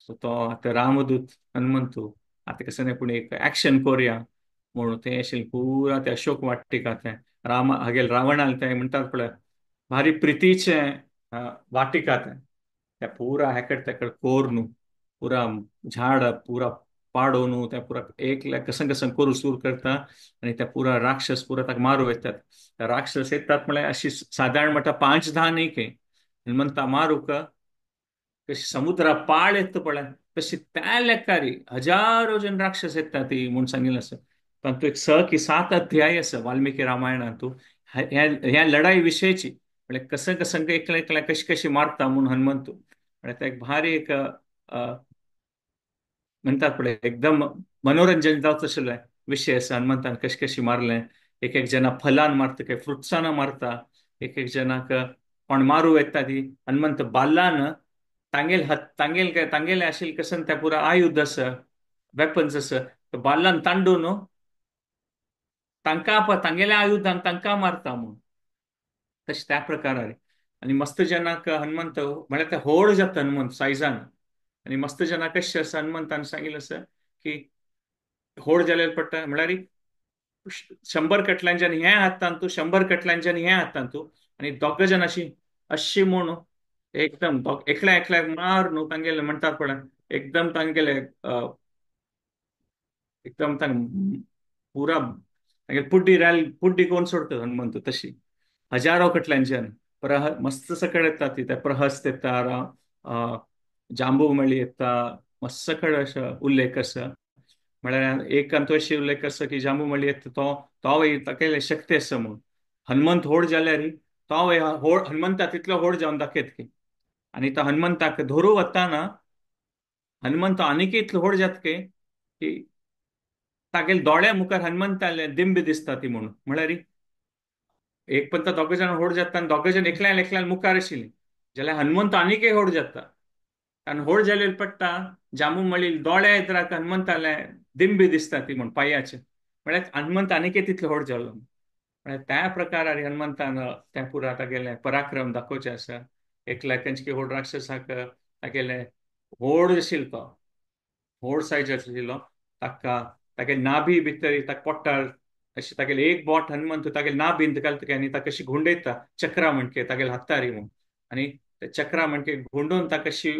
सो तो आता रामदूत हनुमंतू आता कसं नाही पूण एक ऍक्शन करूया म्हणून ते अशें पुरा ते अशोक वाटिका ते राम हागेल रावणाल ते म्हणटात पळय भारी प्रितीचे वाटिका ते त्या पुरा हेकड तेकड कोर न्हू पुरा झाड पुरा पाडो न्हू त्या पुरा एक कसं कसं करू सूर करता आणि त्या पुरा राक्षस पुरा ताका मारू येतात त्या राक्षस येतात म्हळ्यार अशी साधारण म्हणटा 5-10 न्ही के म्हणता मारूक कशी समुद्रा पाळ येत पळय तशी त्या लेखारी हजारो जन राक्षस येतात ती म्हणून सांगितलं असं तातूंत एक 6 की 7 अध्याय आसा वाल्मिकी रामायणात ह्या लढाई विशयची म्हणजे कसं कसं एकल्या एकल्या कशी कशी मारता म्हणून हनुमंतू म्हणजे ते एक भारी एक म्हणतात पळय एकदम मनोरंजन जावचं आशिल्लें विषय आसा हनुमंतान कशी कशी मारलें एक एक जना फलान मारता काही फ्रुट्सांन मारता एक एक जनाक कोण मारू येता ती हनुमंत बाल्लान तांगेले आशिल्ले कसन त्या पुरा आयुध आसा वेपन्स आसा बाल्लान तांडून तांगेल्या आयुधान तांकां मारता म्हणून तशें त्या प्रकारान आणि मस्त जनाक हनुमंत म्हळ्यार ते व्हड जाता हनुमंत सायजान आणि मस्त जना कशें आसा हनुमंतान सांगिल्लें आसा की व्हड जाल्यार पडटा म्हळ्यार 100 कटल्यांच्यान हे हातान तूं 100 कटल्यांच्यान हे हातान तूं आणि दोग जण अशी म्हूण एकदम एकल्या एकल्याक मार न्हू तांगेले म्हणटात पळय एकदम तांगेले एकदम पुरा तांगेले पुड्डी कोण सोडता हनुमंत तशी हजारो कटल्यांच्यान मस्त सकळ येता ती त्या प्रहस्त येता जांबू येता मस्त सकळ अशें उल्लेख आसा म्हळ्यार एक तो अशी उल्लेख आसा की जांबू येता तो तागेले शक्ती आसा म्हणून हनुमंत व्हड जाल्यार तो हनुमंता तितलो व्हड जावन दाखयत की आणि तो हनुमंताक धरू वताना हनुमंत आनीक इतलो व्हड जाता की तागेले दोळ्या मुखार हनुमंताले दिंब दिसता ती म्हणून म्हळ्यार एक पण दोग जाण व्हड जाता आनी दोग जाण एकल्यान एकल्यान मुखार आशिल्ली जाल्यार हनुमंत आनीकय व्हड जाता आनी व्हड जाल्यार पडटा जांबू दोळ्या इतराक हनुमंताले दिंबी दिसता ती म्हण पांयाचे म्हळ्यार हनुमंत आनीकय तितलो व्हड जालो म्हळ्यार त्या प्रकारान हनुमंतान त्या पुरा तागेले पराक्रम दाखोवचे आसा एकल्या खंयचे व्हड राक्षसाक तागेले व्हड आशिल्लो तो व्हड सायज आशिल्लो ताका तागेले नाभी भितर ताका पोट्टार अशी तागेले एक बोट हनुमंत तागेले नाभींत घालता आनी ताका अशी गुंडयता चक्रा म्हणके तागेले हातारी म्हूण आनी चक्रा म्हणके गुंडोवन ताका अशी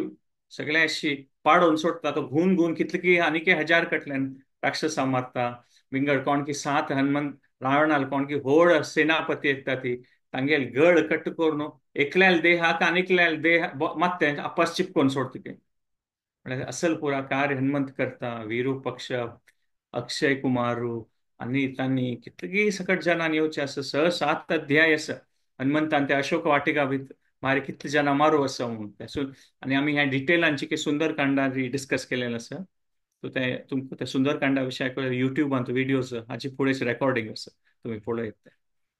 सगळे अशी पाडोवन सोडता तो घुवन घुवन कितले की आनीक 1000 कटल्यान राक्षसां मारता विंगड कोण की 7 हनुमंत रावणाल कोण की व्हड सेनापती येता ती तांगेले गळ कट्ट करून एकल्याल देहाक आनीकल्याल देह मात्ते आपास चिपकोवन सोडता म्हणजे असल पुरा कार्य हनुमंत करता विरूपक्ष अक्षय कुमारू आणि तांणी कितली सकट जनांनी येवचे आसा 6-7 अध्याय आसा हनुमंतान त्या अशोक वाटिका भितर मारे कितले जना मारू आसा म्हणून आणि आम्ही ह्या डिटेलांची की सुंदरकांडा डिस्कस केलेलं आसा सो ते तुमकां त्या सुंदरकांडा विशयाक युट्यूबांत व्हिडिओज हाची फुडें रेकॉर्डिंग आसा तुम्ही पळयत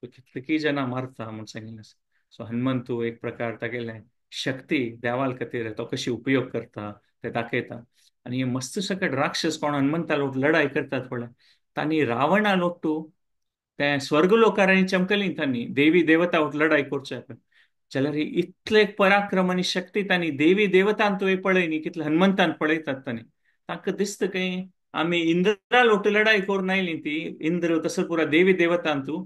कितली जना मारता म्हणून सांगिल्लें आसा सो हनुमंत एक प्रकार तागेले शक्ती देवाल खातीर तो कशी उपयोग करता ते दाखयता आणि मस्त सकट राक्षस कोण हनुमंता लढाई करतात पळय तांणी रावणा लोट्टू ते स्वर्ग लोकारांनी चमकली तांणी देवी देवता लढाई करचे जाल्यार इतले पराक्रम आणि शक्ती तांणी देवी देवतांत तुवें पळय न्ही कितले हनुमंतान पळयतात तांणी तांकां दिसता काय आमी इंद्रा लोट लढाई करून आयली ती इंद्र तसो पुरा देवी देवतांत तूं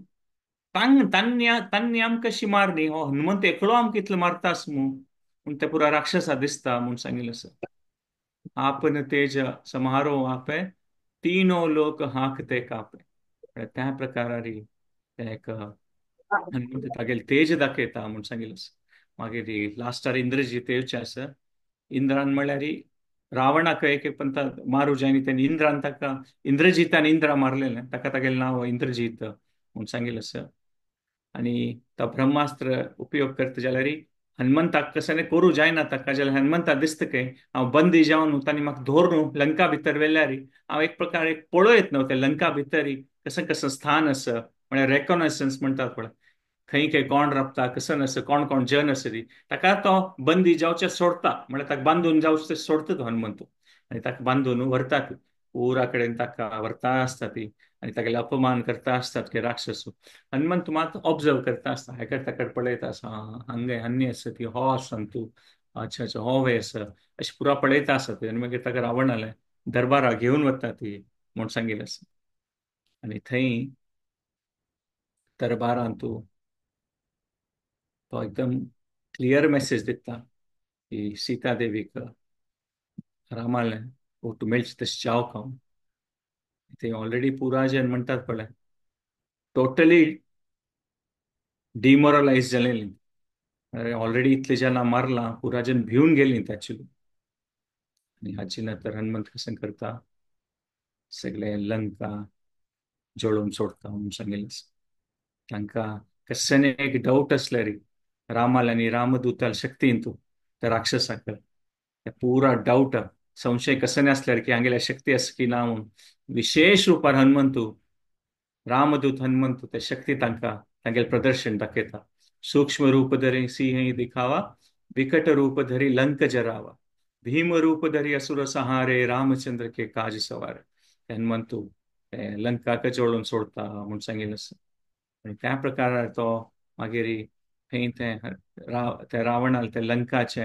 तांणी आमकां कशी मारली हो हनुमंत एकलो आमकां इतलो मारतास म्हूण ते पुरा राक्षसा दिसता म्हूण सांगिल्लें आसा आपन तेज समारो आपे तीनो लोक हांकते कापे त्या प्रकारारी एक हनुमंत तागेले तेज दाखयता म्हूण सांगिल्लें आसा मागीर लास्टार इंद्रजीत येवचे आसा इंद्रान म्हळ्यार रावणाक एक पंत मारू जायनी तेणी इंद्रान ताका इंद्रजितान इंद्रा मारलेलें ताका तागेलें नांव इंद्रजीत म्हूण सांगिल्लें आसा आणि तो ब्रह्मास्त्र उपयोग करता जाल्यार हनुमंताक कसं नाही करू जायना ताका जाल्यार हनुमंता दिसता काय हांव बंदी जावन तांणी म्हाका धरून लंका भितर व्हेल्यार हांव एक प्रकार एक पळयत न्हू ते लंका भितर कसं कसं स्थान आसा म्हळ्यार रेकॉनायसन्स म्हणतात पळय खंय खंय कोण राबता कसं आसा कोण कोण जन आसा ती ताका तो बंदी जावचे सोडता म्हळ्यार ताका बांदून जावचे सोडता तो हनुमंत आनी ताका बांदून व्हरतात पुरा कडेन ताका व्हरता आसता ती आनी तागेले अपमान करता आसतात की राक्षस हनुमंत मात ऑब्जर्व करता आसता हेकर ताका पळयता आसा हांगे हन्नी आसा ती हो आसा तूं अच्छा अच्छा हो वे आसा अशें पुरा पळयता आसा ती आनी मागीर ताका रावण जालें दरबारा घेवन वता ती म्हूण सांगिल्लें आसा आनी थंय दरबारांत तूं तो एकदम क्लियर मेसेज दिता की सीता देवीक रामाले तूं मेळची तशें जावं का ते ऑलरेडी पुरा जे म्हणटात पळय टोटली डिमोरलायज जालेली ऑलरेडी इतले जना मारला पुरा जन भिवन गेली त्याची आणि हाची नंतर हनुमंत कसं करता सगळे लंका जळोवन सोडता म्हणून सांगिल्लें तांकां कसं एक डाऊट असले रे रामाल आनी रामदूताल शक्तीन तूं त्या राक्षसाक पुरा डाऊट संशय कसं असल्यार की हांगेल्या शक्ती आसा की ना म्हणून विशेष रुपार हनुमंतू रामदूत हनुमंत ते शक्ती तांकां तांगेलें प्रदर्शन दाखयता सूक्ष्म रूप धरी सिंह दिखावा विकट रूप धरी लंक जरावा भीम रूप धरी असुर सहारे रामचंद्र के काज सवार हनुमंतू लंकाक जळोवन सोडता म्हणून सांगिल्लें आसा आनी त्या प्रकारान तो मागीर थंय ते रावणाल ते लंकाचे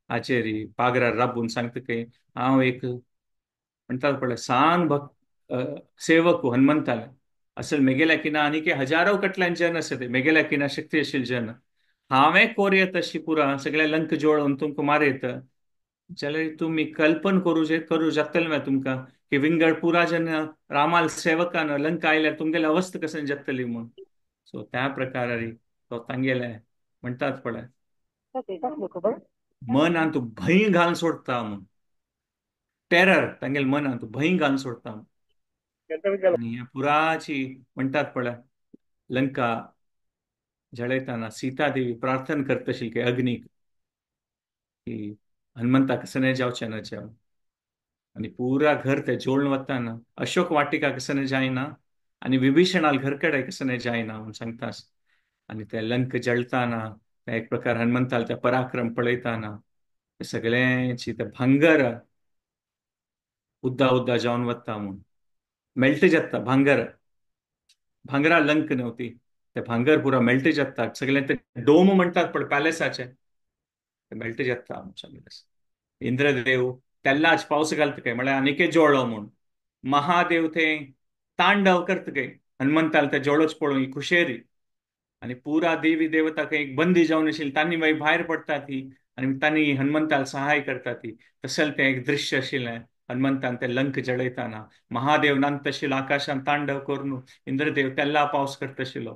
हाचेर पागरार राबून सांगता की हांव एक म्हणटात पळय सान सेवक हनुमंताले असल मेगेल्या किना आनीक हजारो कटल्यान जन आसा ते मेगेल्या किना शक्ती आशिल जन हांवें कोरयत अशी पुरा सगळे लंक जोडून तुमकां मारयत जाल्यार तुमी कल्पन करू जातलें मॅ तुमकां की विंगड पुरा जन रामाल सेवकान लंका आयल्यार तुमगेली अवस्था कशें जातली म्हूण सो त्या प्रकारारी तो तांगेले म्हणटात पळय मनांत तूं भंय घालून सोडता म्हूण टेरर तांगेले मनांत तूं भंय घालून सोडता आनी ह्या पुराची म्हणटात पळय लंका जळयताना सीता देवी प्रार्थना करतशी की अग्नीक की हनुमंता कसं जावचें ना जेवण आनी पुरा घर ते जोडून वताना अशोक वाटिका कसं जायना आनी विभीषणाल घरकडे कसं जायना म्हूण सांगता आनी ते लंक जळताना एक प्रकार हनुमंताल ते पराक्रम पळयताना सगळ्यांची ते भांगर उद्दा उद्दा जावन वता म्हूण मेल्ट जाता भांगरा लंक नव्हती ते भांगर पुरा मेल्ट जाता सगळे ते डोम म्हणटात पण पॅलेसाचे ते मेल्ट जाता इंद्रदेव तेल्लाच पावस घालता काय म्हळ्यार आनिके जोळो म्हूण महादेव ते तांडव करता काय हनुमंताल ते जोळोच पळोवन खुशेरी आनी पुरा देवी देवता काही एक बंदी जावन आशिल्ली तांणी मागीर भायर पडटा ती आनी तांणी हनुमंताल सहाय करता ती तसले ते एक दृश्य आशिल्लें हनुमंतान ते लंक जळयताना महादेव नांत आशिल्लो आकाशांत तांडव करून इंद्रदेव तेल्ला पावस करता आशिल्लो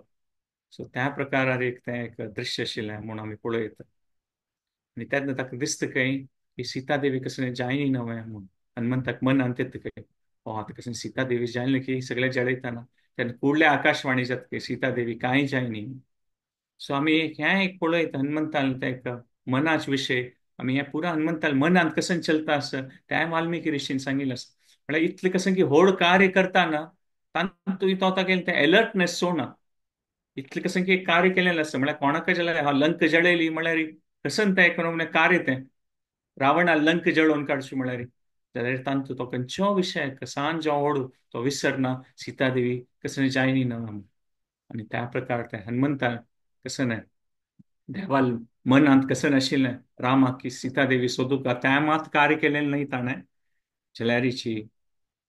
सो त्या प्रकारार एक ते एक दृश्य आशिल्लें म्हूण आमी पळयत आनी तेन्ना ताका दिसता खंय की सीता देवी कसं जायनी नवें म्हूण हनुमंताक मनांत येता खंय आता कसं सीता देवी जायना की सगळे जळयताना तेन्ना फुडले आकाशवाणी जाता की सीता देवी कांय जायनी सो आमी एक पळयत हनुमंताल ते एक मनाच विशय आमी हे पुरा हनुमंताल मनांत कसं चलता आसा त्या वाल्मिकी ऋषीन सांगिल्लें आसा म्हळ्यार इतलें कसं की व्हड कार्य करताना तातूंत तो तागेलें ते अलर्टनेस सोडना इतलें कसं की एक कार्य केलेलें आसा म्हळ्यार कोणाक जाल्यार हांव लंक जळयली म्हळ्यार कसं तें एक कार्य तें रावणा लंक जळोवन काडची म्हळ्यार जाल्यार तांतूं तो खंयचो विशय कसान जो व्हड तो विसरना सीता देवी कसं जायनी ना आनी त्या प्रकार ते हनुमंतान कसं न्हय देवाल मनांत कसं नाशिल्लें रामाक की सीता देवी सोदूंक त्या मात कार्य केलेलें न्हय ताणें जाल्यारीची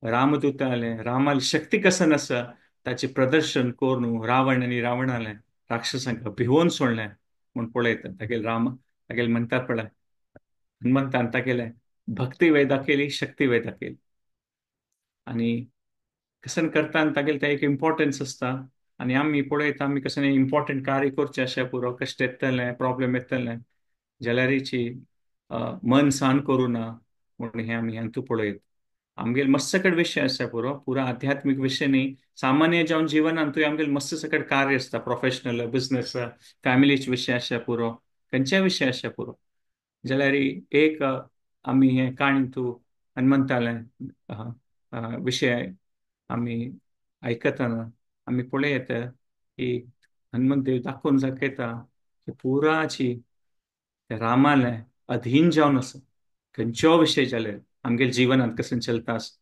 रामदूताले रामाली शक्ती कसं आसा ताचे प्रदर्शन करून रावण आनी रावणाले राक्षसांक भिवोन सोडलें म्हूण पळयता तागेले तागेले म्हणटात पळय हनुमंतान तागेले भक्ती वेदा केली शक्ती वेदा केली आनी कसं करता तागेले ते एक इम्पॉर्टन्स आसता आनी आमी पळयता आमी कसं इम्पॉर्टंट कार्य करचें अशें पुरो कश्ट येतलें प्रॉब्लेम येतलें जाल्यारीची मन सान करूं ना म्हूण हें आमी हातूं पळयत आमगेल मस्त सकट विशय आसा पुरा आध्यात्मिक विशय न्ही सामान्य जावन जिवनांतूय आमगेल मस्त सकट कार्य आसता प्रोफेशनल बिझनेस फॅमिलीचे विशय आसा पुरो खंयच्या विशय अशें पुरो जाल्यार एक आमी हे काणीतू हनुमंताले विषय आमी आयकतना आमी पळयत की हनुमंत देव दाखोवन दाखयता की पुराची रामाले अधीन जावन आसा खंयच्यो विशय जाल्यार आमगे जिवनांत कशें चलता आसा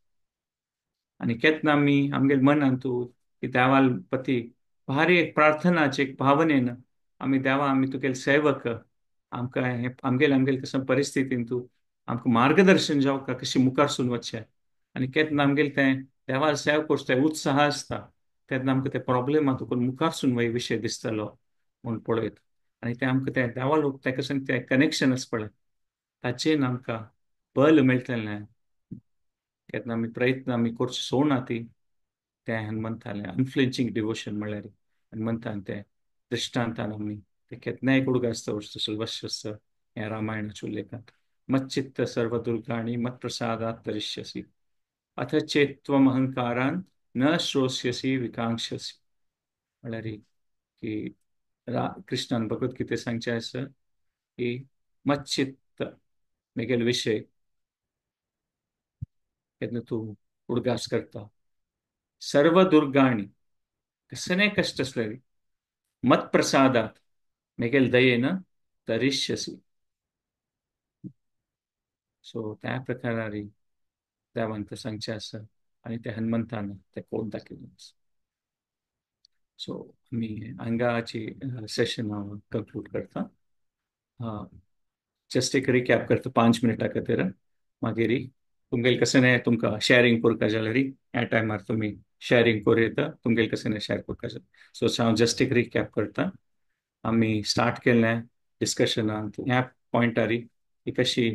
आणि केन्ना आमी आमगे मनान तू की देवाल पती भारी एक प्रार्थनाचे एक भावनेन आमी देवा आमी तुगेले सेवक आमकां हे आमगेल आमगेल कसं परिस्थितीन तू आमकां मार्गदर्शन जावका कशी मुखार सून वचचें आनी केन्ना आमगेले तें देवाल सेव करचो तें उत्साह आसता तेन्ना आमकां ते प्रॉब्लेमा तुकून मुखार सून वय विशय दिसतलो म्हूण पळयत आनी ते आमकां ते देवाल ते कशें तें कनेक्शन आसा पळय ताचेन आमकां बल मेळटलें केन्ना आमी प्रयत्न आमी करचे सोडना ती ते हनुमंतालें अनफ्लिंचिंग डिवोशन म्हळ्यार हनुमंतान ते दृश्टांतान आमी ते केन्नाय उडगासता वस्तुसल्वस्यस्त ह्या रामायणाच्या उल्लेखांत मच्चित्त सर्व दुर्गाणी मत्प्रसादात तरिष्यसी अथ चेत्त्वम अहंकारान न श्रोष्यसी विकांक्षसी म्हळ्यार की कृष्णान भगवद्गीते सांगचे आसा की मच्चित्त मेगेल विषय केन्ना तूं उडगास करता सर्व दुर्गाणी कसने कष्ट असलेली मत प्रसादात मेगेल दयेन तरिष्यसी सो त्या प्रकारारी देवान ते सांगचे आसा आणि ते हनुमंतान ते कोण दाखयलें आसा सो आमी हांगाची सेशन हांव कंक्लूड करता जस्ट एक रिकॅप करता 5 मिनिटां खातीर मागीर तुमगेल कशें तुमकां शेअरिंग करता जाल्यार ह्या टायमार तुमी शेअरिंग करूं येता तुमगेल कशें शेअर करता सो हांव जस्ट एक रिकॅप करता आमी स्टार्ट केल्लें डिस्कशनांत ह्या पॉयंटार की कशी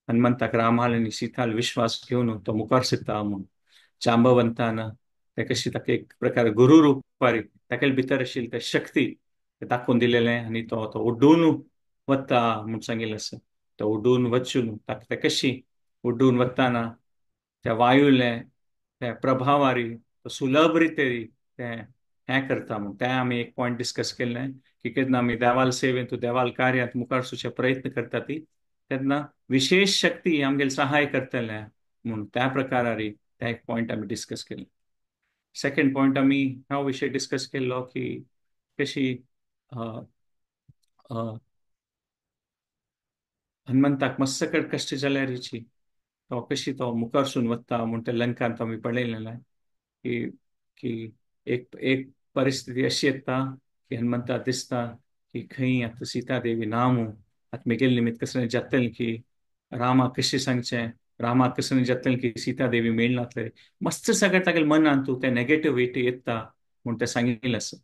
हनुमंताक रामाल आनी सीताल विश्वास घेवन तो मुखार सरता म्हूण जांबवंतान ते कशी ताका एक प्रकार गुरु रुपारी ताके भितर आशिल्ली ते शक्ती दाखोवन दिलेलें आनी तो तो उड्डून वता म्हूण सांगिल्लें आसा तो उड्डून वचून ताका ते कशी उड्डून वताना त्या वायुले त्या प्रभावारी सुलभ रितेरी ते हें करता म्हूण तें आमी एक पॉयंट डिस्कस केल्लें की केन्ना आमी देवाल सेवेंत देवाल कार्यांत मुखार सुचे प्रयत्न करता ती तेन्ना विशेष शक्ती आमगेले सहाय करतले म्हूण त्या प्रकारारी ते एक पॉयंट आमी डिस्कस केले सेकंड पॉयंट आमी हा विशय डिस्कस केल्लो की कशी हनुमंताक मस्तकड कश्ट जाल्यारीची तो कशी तो मुखार सून वता म्हूण ते लंकांत आमी पळयलेलें की की एक परिस्थिती अशी येता की हनुमंताक दिसता की खंय आतां सीता देवी ना म्हूण आतां मेगेल निमित्त कसलें जातलें की रामाक कशें सांगचें रामाक कसलें जातलें की सीता देवी मेळनातले मस्त सगळें तागेले मनांत तूं ते नेगेटिव्हिटी येता म्हूण ते सांगिल्लें आसा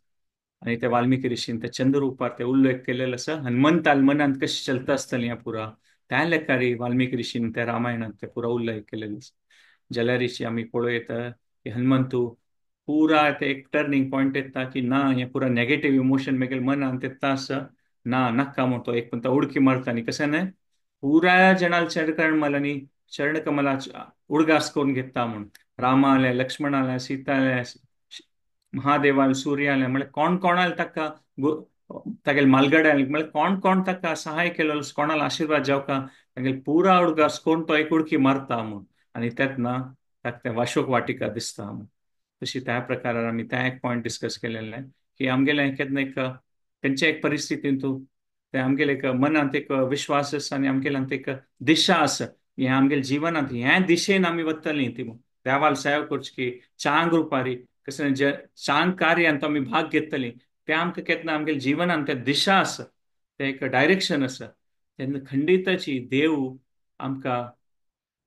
आनी ते वाल्मिकी ऋषीन ते चंद्ररुपार ते उल्लेख केलेलो आसा हनुमंताल मनांत कशें चलता आसतलें ह्या पुरा त्या लेखारी वाल्मिकी ऋषीन त्या रामायणांत ते पुरा उल्लेख केलेलो आसा जाल्यारीची आमी पळयता की हनुमंतू पुरा ते एक टर्निंग पॉयंट येता की ना हें पुरा नेगेटिव्ह इमोशन मेगेल मनांत येता आसा ना नाका म्हूण तो एक तो उडकी मारता आनी कशें न्हय पुरा जनाल चरणकमलांनी चरणकमलाची उडगास करून घेता म्हूण रामाले लक्ष्मणाले सीताले महादेवाल सूर्याले म्हळ्यार कोण कोणाल ताका तागेले मालगड्याल म्हळ्यार कोण कोण ताका सहाय केलो कोणाला आशीर्वाद जावका तागेले पुरा उडगास कोण तो एक उडकी मारता म्हूण आनी तेन्ना ताका ते वाशोक वाटिका दिसता म्हूण तशी त्या प्रकारान आमी त्या एक पॉयंट डिस्कस केलेलें की आमगेलें केन्ना एक खंयच्या एक परिस्थितीन तूं ते आमगेले एक मनांत एक विश्वास आसा आनी आमगेल्यांत एक दिशा आसा हें आमगेल्या जिवनांत ह्या दिशेन आमी वतलीं ती देवाल सेवा करची की चांग रुपारी कसं जे चांग कार्यांत आमी भाग घेतलीं ते आमकां केन्ना आमगेल्या जिवनांत ते दिशा आसा ते एक डायरेक्शन आसा तेन्ना खंडीतची देव आमकां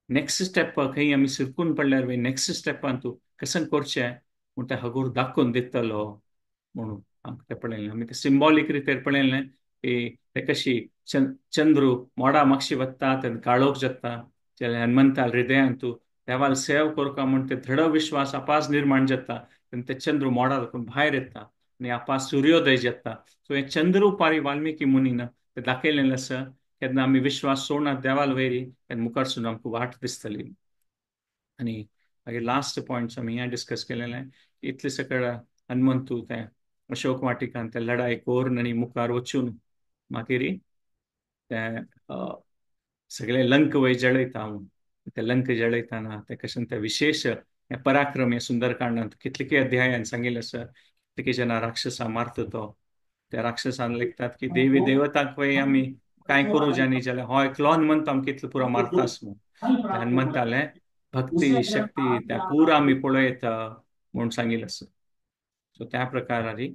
नेक्स्ट स्टेप खंय आमी सिरकून पडल्यार नेक्स्ट स्टेपान तूं कसन करचें म्हूण ते हगूर दाखोवन दितलो म्हणून आमकां ते पळयलें आमी ते सिंबॉलीक रितेर पळयलें की ते कशी चंद्रू मोडा मागशी वता तेन्ना काळोख जाता जाल्यार हनुमंता हृदयान तूं देवाल सेव करता म्हूण ते दृढ विश्वास अपास निर्माण जाता तेन्ना ते चंद्र मोडा दाखोवन भायर येता आनी अपास सूर्योदय जाता सो हे चंद्रुपारी वाल्मिकी मुनीन ते दाखयलेलें आसा केन्ना आमी विश्वास सोडना देवाल वयरी तेन्ना मुखार सून आमकां वाट दिसतली आनी मागीर लास्ट पॉयंट्स आमी हें डिस्कस केलेलें इतले सकयल हनुमंतू ते अशोक वाटिकान ते लढाई करून आनी मुखार वचून मागीर सगळे लंक वय जळयता म्हूण ते लंक जळयताना ते कशें ते विशेष हे पराक्रम हे सुंदरकांडांत कितलेके अध्यायान सांगिल्लें आसा कितलेके जेन्ना राक्षसा मारता तो त्या राक्षसान लेखतात की देवी देवतांक पळय आमी कांय करूं जानी जाल्यार हो एकलोन म्हणटा आमकां कितलो पुरो मारतास म्हूण हनुमंताले भक्ती शक्ती त्या पुरा आमी पळयता म्हूण सांगिल्लें आसा. सो त्या प्रकारारी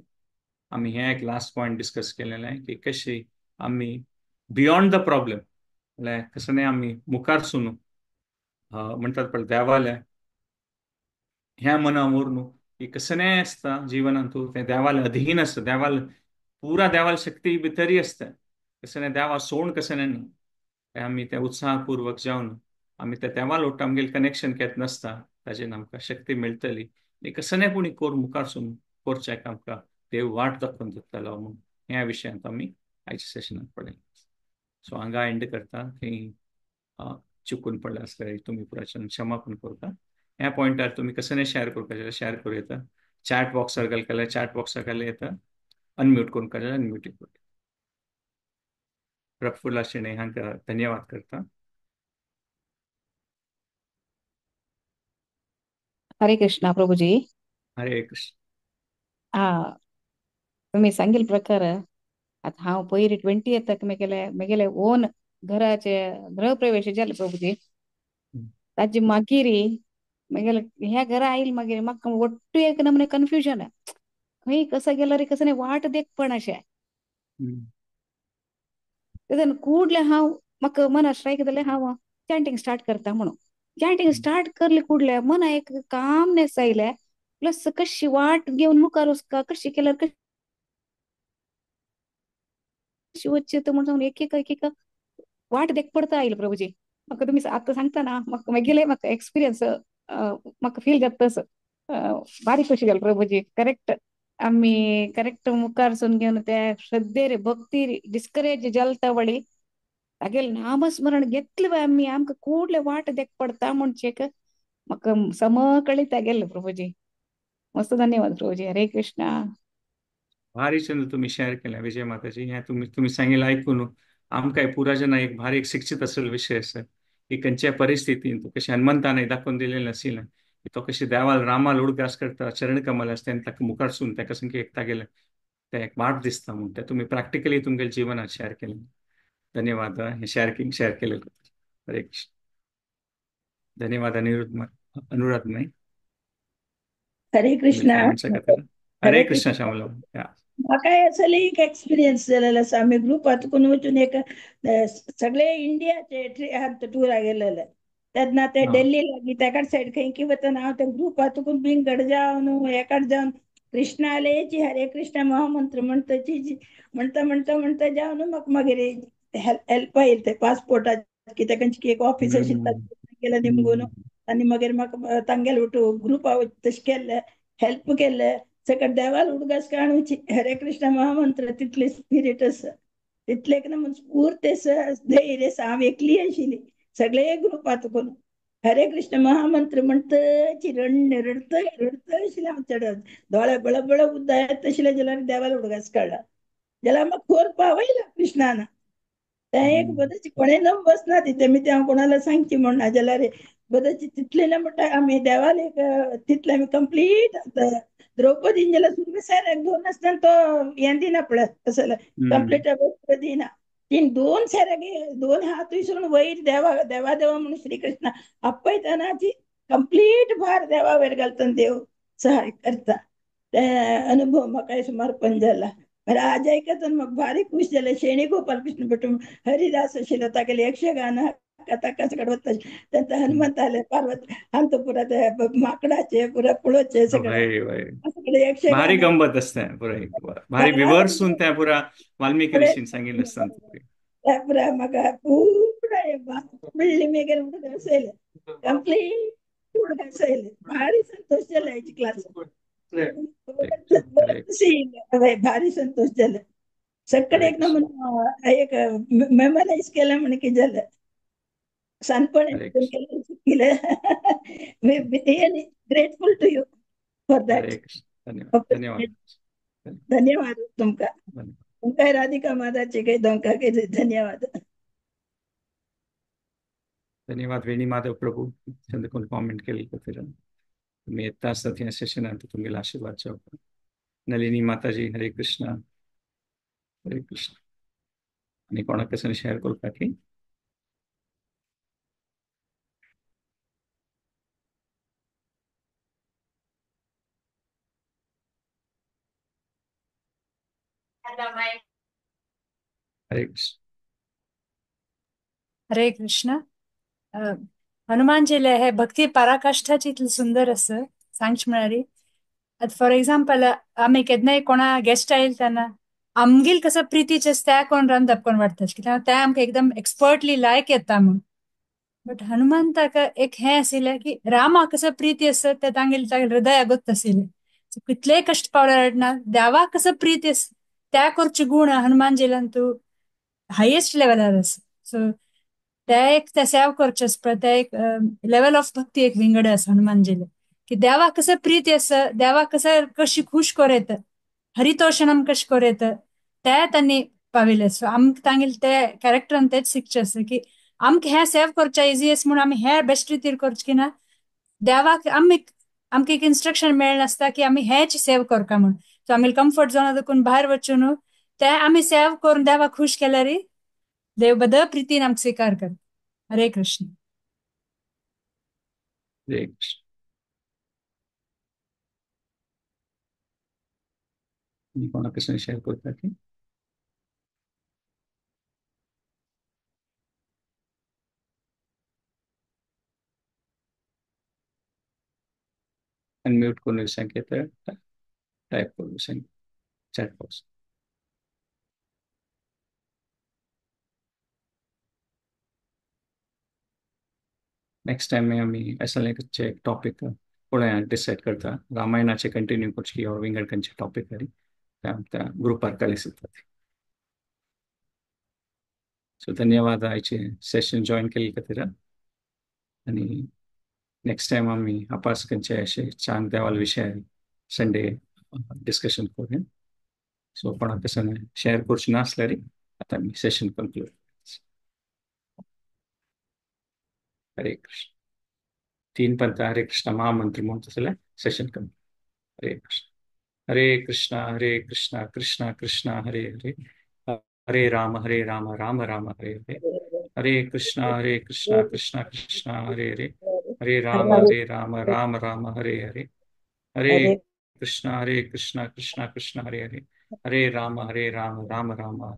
आमी हे एक लास्ट पॉयंट डिस्कस केलेले की कशी आमी बियॉन्ड द प्रॉब्लेम म्हळ्यार कसं आमी मुखार सुनू म्हणटात पळय देवाले ह्या मना न्हू की कसं आसता जिवनांत तूं तें देवाले अधीन आसता देवाल पुरा देवाल शक्ती भितरी आसता कसं देवा सोड कसं न्हू आमी त्या उत्साहपूर्वक जावन आमी त्या देवाल ओडटा आमगेलें कनेक्शन केत नासता ताजेर आमकां शक्ती मेळटली कसं कोणी कोर मुखार सुन करचें आमकां देव वाट दाखोवन दितलो म्हूण ह्या विशयांत आमी आयच्या सेशनांत पळयलें. सो हांगा एंड करता की चुकून पडलें आसल्यार तुमी पुराच्यान क्षमापण करता. ह्या पॉयंटार तुमी कसं शेअर करपाचें जाल्यार शेअर करूं येता. चॅट बॉक्सार घालता चॅट बॉक्सार घालूं येता. अनम्यूट करून जाल्यार अनम्यूट करूं. प्रफुल्ल शेणे हांकां धन्यवाद करता. हरे कृष्णा प्रभुजी. हरे कृष्ण. हा तुम्ही सांगिल प्रकार आता हांव पयलीं 20th म्हगेले ओन घराचे गृहप्रवेश जाले प्रभुजी. ताजे मागीर म्हगेले ह्या घरा आयल मागीर म्हाका ಒಟ್ಟು एक नमने कन्फ्युजन खंय कसं गेल्यार कसं वाट देखपण अशें तेदन ಕೂಡ್ಲೆ हांव म्हाका मना स्ट्रायक जालें हांव चॅन्टिंग स्टार्ट करता म्हणून चॅन्टिंग स्टार्ट करले ಕೂಡ್ಲೆ मना एक कामनेस आयले प्लस कशी वाट घेवन मुखार वचका कशी केल्यार कशी वच्ची म्हणून एक एक वाट देख पडता आयले प्रभुजी. म्हाका तुम्ही आता सांगताना म्हाका मागेले म्हाका एक्सपिरियन्स म्हाका फील जाता तसं भारी खुशी जाली प्रभुजी. करेक्ट आम्ही करेक्ट मुखार सून घेवन त्या श्रद्धेर भक्तीर डिस्करेज जालता वळी तागेले नामस्मरण घेतले आम्ही आमकां ಕೂಡ್ಲೆ वाट देख पडता म्हणचेक म्हाका समकळी तागेले प्रभुजी. मस्त धन्यवाद प्रभुजी. हरे कृष्णा. भारी चंद तुम्ही शेअर केला विजय माताजी. हे तुम्ही सांगितलं ऐकून आमकां पुराजना एक भारी एक शिक्षित असलेलो विषय आसा की खंयच्या परिस्थितीन तो कशें हनुमंतान दाखोवन दिलेलें नाशिल्लें की तो कशें देवाल रामाल उडगास करता चरण कमल आसता तेन्ना ताका मुखार सून ताका सामकें एक तागेलें तें एक वाट दिसता म्हूण तें तुमी प्रॅक्टिकली तुमगेल्या जिवनात शेअर केलें. धन्यवाद हे शेअर केले. हरे कृष्ण. धन्यवाद अनुराध नाही. हरे कृष्णा. हरे कृष्ण श्यामला. म्हाका असले एक एक्सपिरियन्स जालेलो आसा. आमी ग्रुप हातून वचून एक सगळे इंडियाचे टुरा गेलेले तेन्ना ते दिल्ली लागीं तेकाड सायड खंय वतना हांव ते ग्रुप हातून बिंगड जावन हेकाड जावन कृष्णालयची हरे कृष्ण महामंत्र म्हणटा म्हणटा जावन म्हाका मागीर हेल्प आयली ते पासपोर्टाचे कितें खंयची एक ऑफिस आशिल्ली गेले निमगून आनी मागीर म्हाका तांगेले ग्रुपा तशें केल्ले हेल्प केल्ले सकट देवाल उडगास काणूची हरे कृष्ण महामंत्र तितले स्पिरिट आसा तितले स्फूर्त आसा धैर्य आसा. हांव एकली आशिल्ली सगळे ग्रुपात करून हरे कृष्ण महामंत्र म्हणटची रडतय आशिल्लें हांव चडत दोळे बळ उद्दा येत आशिल्ले जाल्यार देवाल उडगास काडला जाल्यार म्हाका खोर पावयला कृष्णान. तें एक बदाची कोणें नम बसना तेमी ते हांव कोणाला सांगची म्हण ना जाल्यार बदाची तितले म्हणटा आमी देवाल एक तितले आमी कंप्लीट द्रौपदीन जाल्यार सुरवे सैराक दोन आसतना तो हें दिना पळय असं कंप्लीट दिना तीन दोन सैराक दोन हात विसरून वयर देवा म्हणून श्रीकृष्ण आपयतना ती कंप्लीट भार देवा वयर घालतना देव सहाय करता. ते अनुभव म्हाका समर्पण जाला. आज आयकतना म्हाका भारी खूश जालें. शेणी गोपाल कृष्ण भट हरिदास आशिल्लो तागेले 100 गाणं कथा कचकड वता तेन्ना हनुमंत आले पार्वती हांव तो पुरा ते माकडाचे पुरा पुळोचे सगळे भारी गंमत असते भारी विवर्सून त्या पुरा वाल्मिकी ऋषीन सांगिल्लें आसता पुरा म्हाका पुरा बिल्ली मेगेर उडगासयले कंप्लीट उडगासयले भारी संतोष जाला हेची क्लास भारी संतोष जाला सकट एक नमून एक मेमोराइज केलं म्हण की झालं सांगपण केलं grateful to you for that. धन्यवाद तुमका राधिका माताचे काही धन्यवाद. धन्यवाद वेणी माधव प्रभू चंद कोण कॉमेंट केलेलं का फिर तुम्ही येता असतात या सेशनानंतर तुम्हाला आशीर्वाद जाऊ नलिनी माताजी हरे कृष्ण हरे कृष्ण आणि कोणाकडे शेअर करू का की हरे कृष्ण हरे कृष्ण अ, हनुमान जिले हे भक्ती पराकाष्ठाची इतली सुंदर असं सांगच म्हळ्यार आतां फॉर एग्जाम्पल आमी केन्नाय कोणा गेस्ट आयले तेन्ना आमगेल कसं प्रितीचे त्या कोण रांदप कोण वाडटाच कित्याक ते आमकां एकदम एक्सपर्टली लायक येता म्हूण बट हनुमान ताका एक हें आशिल्लें की रामा कसं प्रीती आसत ते तांगेल तागेल हृदय अगत आशिल्लें So, कितलेय कश्ट पावल्यार देवा कसं प्रीती आस त्या करचे गुण हनुमान जिल्ल्यान तूं हायेस्ट लेवलार आसा सो ते एक ते सेव करचे पळय ते एक लेवल ऑफ भक्ती एक विंगड आसा हनुमान जिले की देवा कसं प्रीती आसा देवा कसं कशी खुश करेत हरितोषणम कश करेत ते त्यांनी पाविले सो आमकां तांगेल ते कॅरेक्टरान तेच शिकचे आसा की आमकां हें सेव करचें इजी आसा म्हणून आमी हें बेस्ट रितीर करचें की ना देवाक आमकां एक इंस्ट्रक्शन मेळ्ळें आसता की आमी हेच सेव करता म्हणून सो आमी कम्फर्ट झोना देखून भायर वचून ते आमी सेव करून देवा खुश केल्यार देव बद प्रितीन आमकां स्वीकार कर हरे कृष्ण हरे कृष्ण आणि कोणाकडे शेअर करू का की अनम्यूट करून संकेत टाइप करू चॅट बॉक्स नेक्स्ट टाइम में आम्ही असं एक टॉपिक पुढे डिसाइड करता रामायणाचे कंटिन्यू करची और विंगडकनचे टॉपिक करी त्या ग्रुपार कलिसितात सो धन्यवाद आयचे सेशन जॉईन केले खातीर आणि नेक्स्ट टाइम आम्ही अपासकांचे असे छान देवाल विषय संडे डिस्कशन करूया सो कोणाक शेअर करचे नासल्यार आता आम्ही सेशन कंक्लूड हरे कृष्ण 3 पंथ हरे कृष्ण महामंत्र म्हणून सेशन कंक्लूड हरे कृष्णा हरे कृष्णा कृष्णा कृष्णा हरे हरे हरे राम राम राम हरे हरे हरे कृष्णा कृष्णा कृष्णा हरे हरे हरे राम राम राम हरे हरे हरे कृष्णा कृष्णा कृष्णा हरे हरे हरे राम राम राम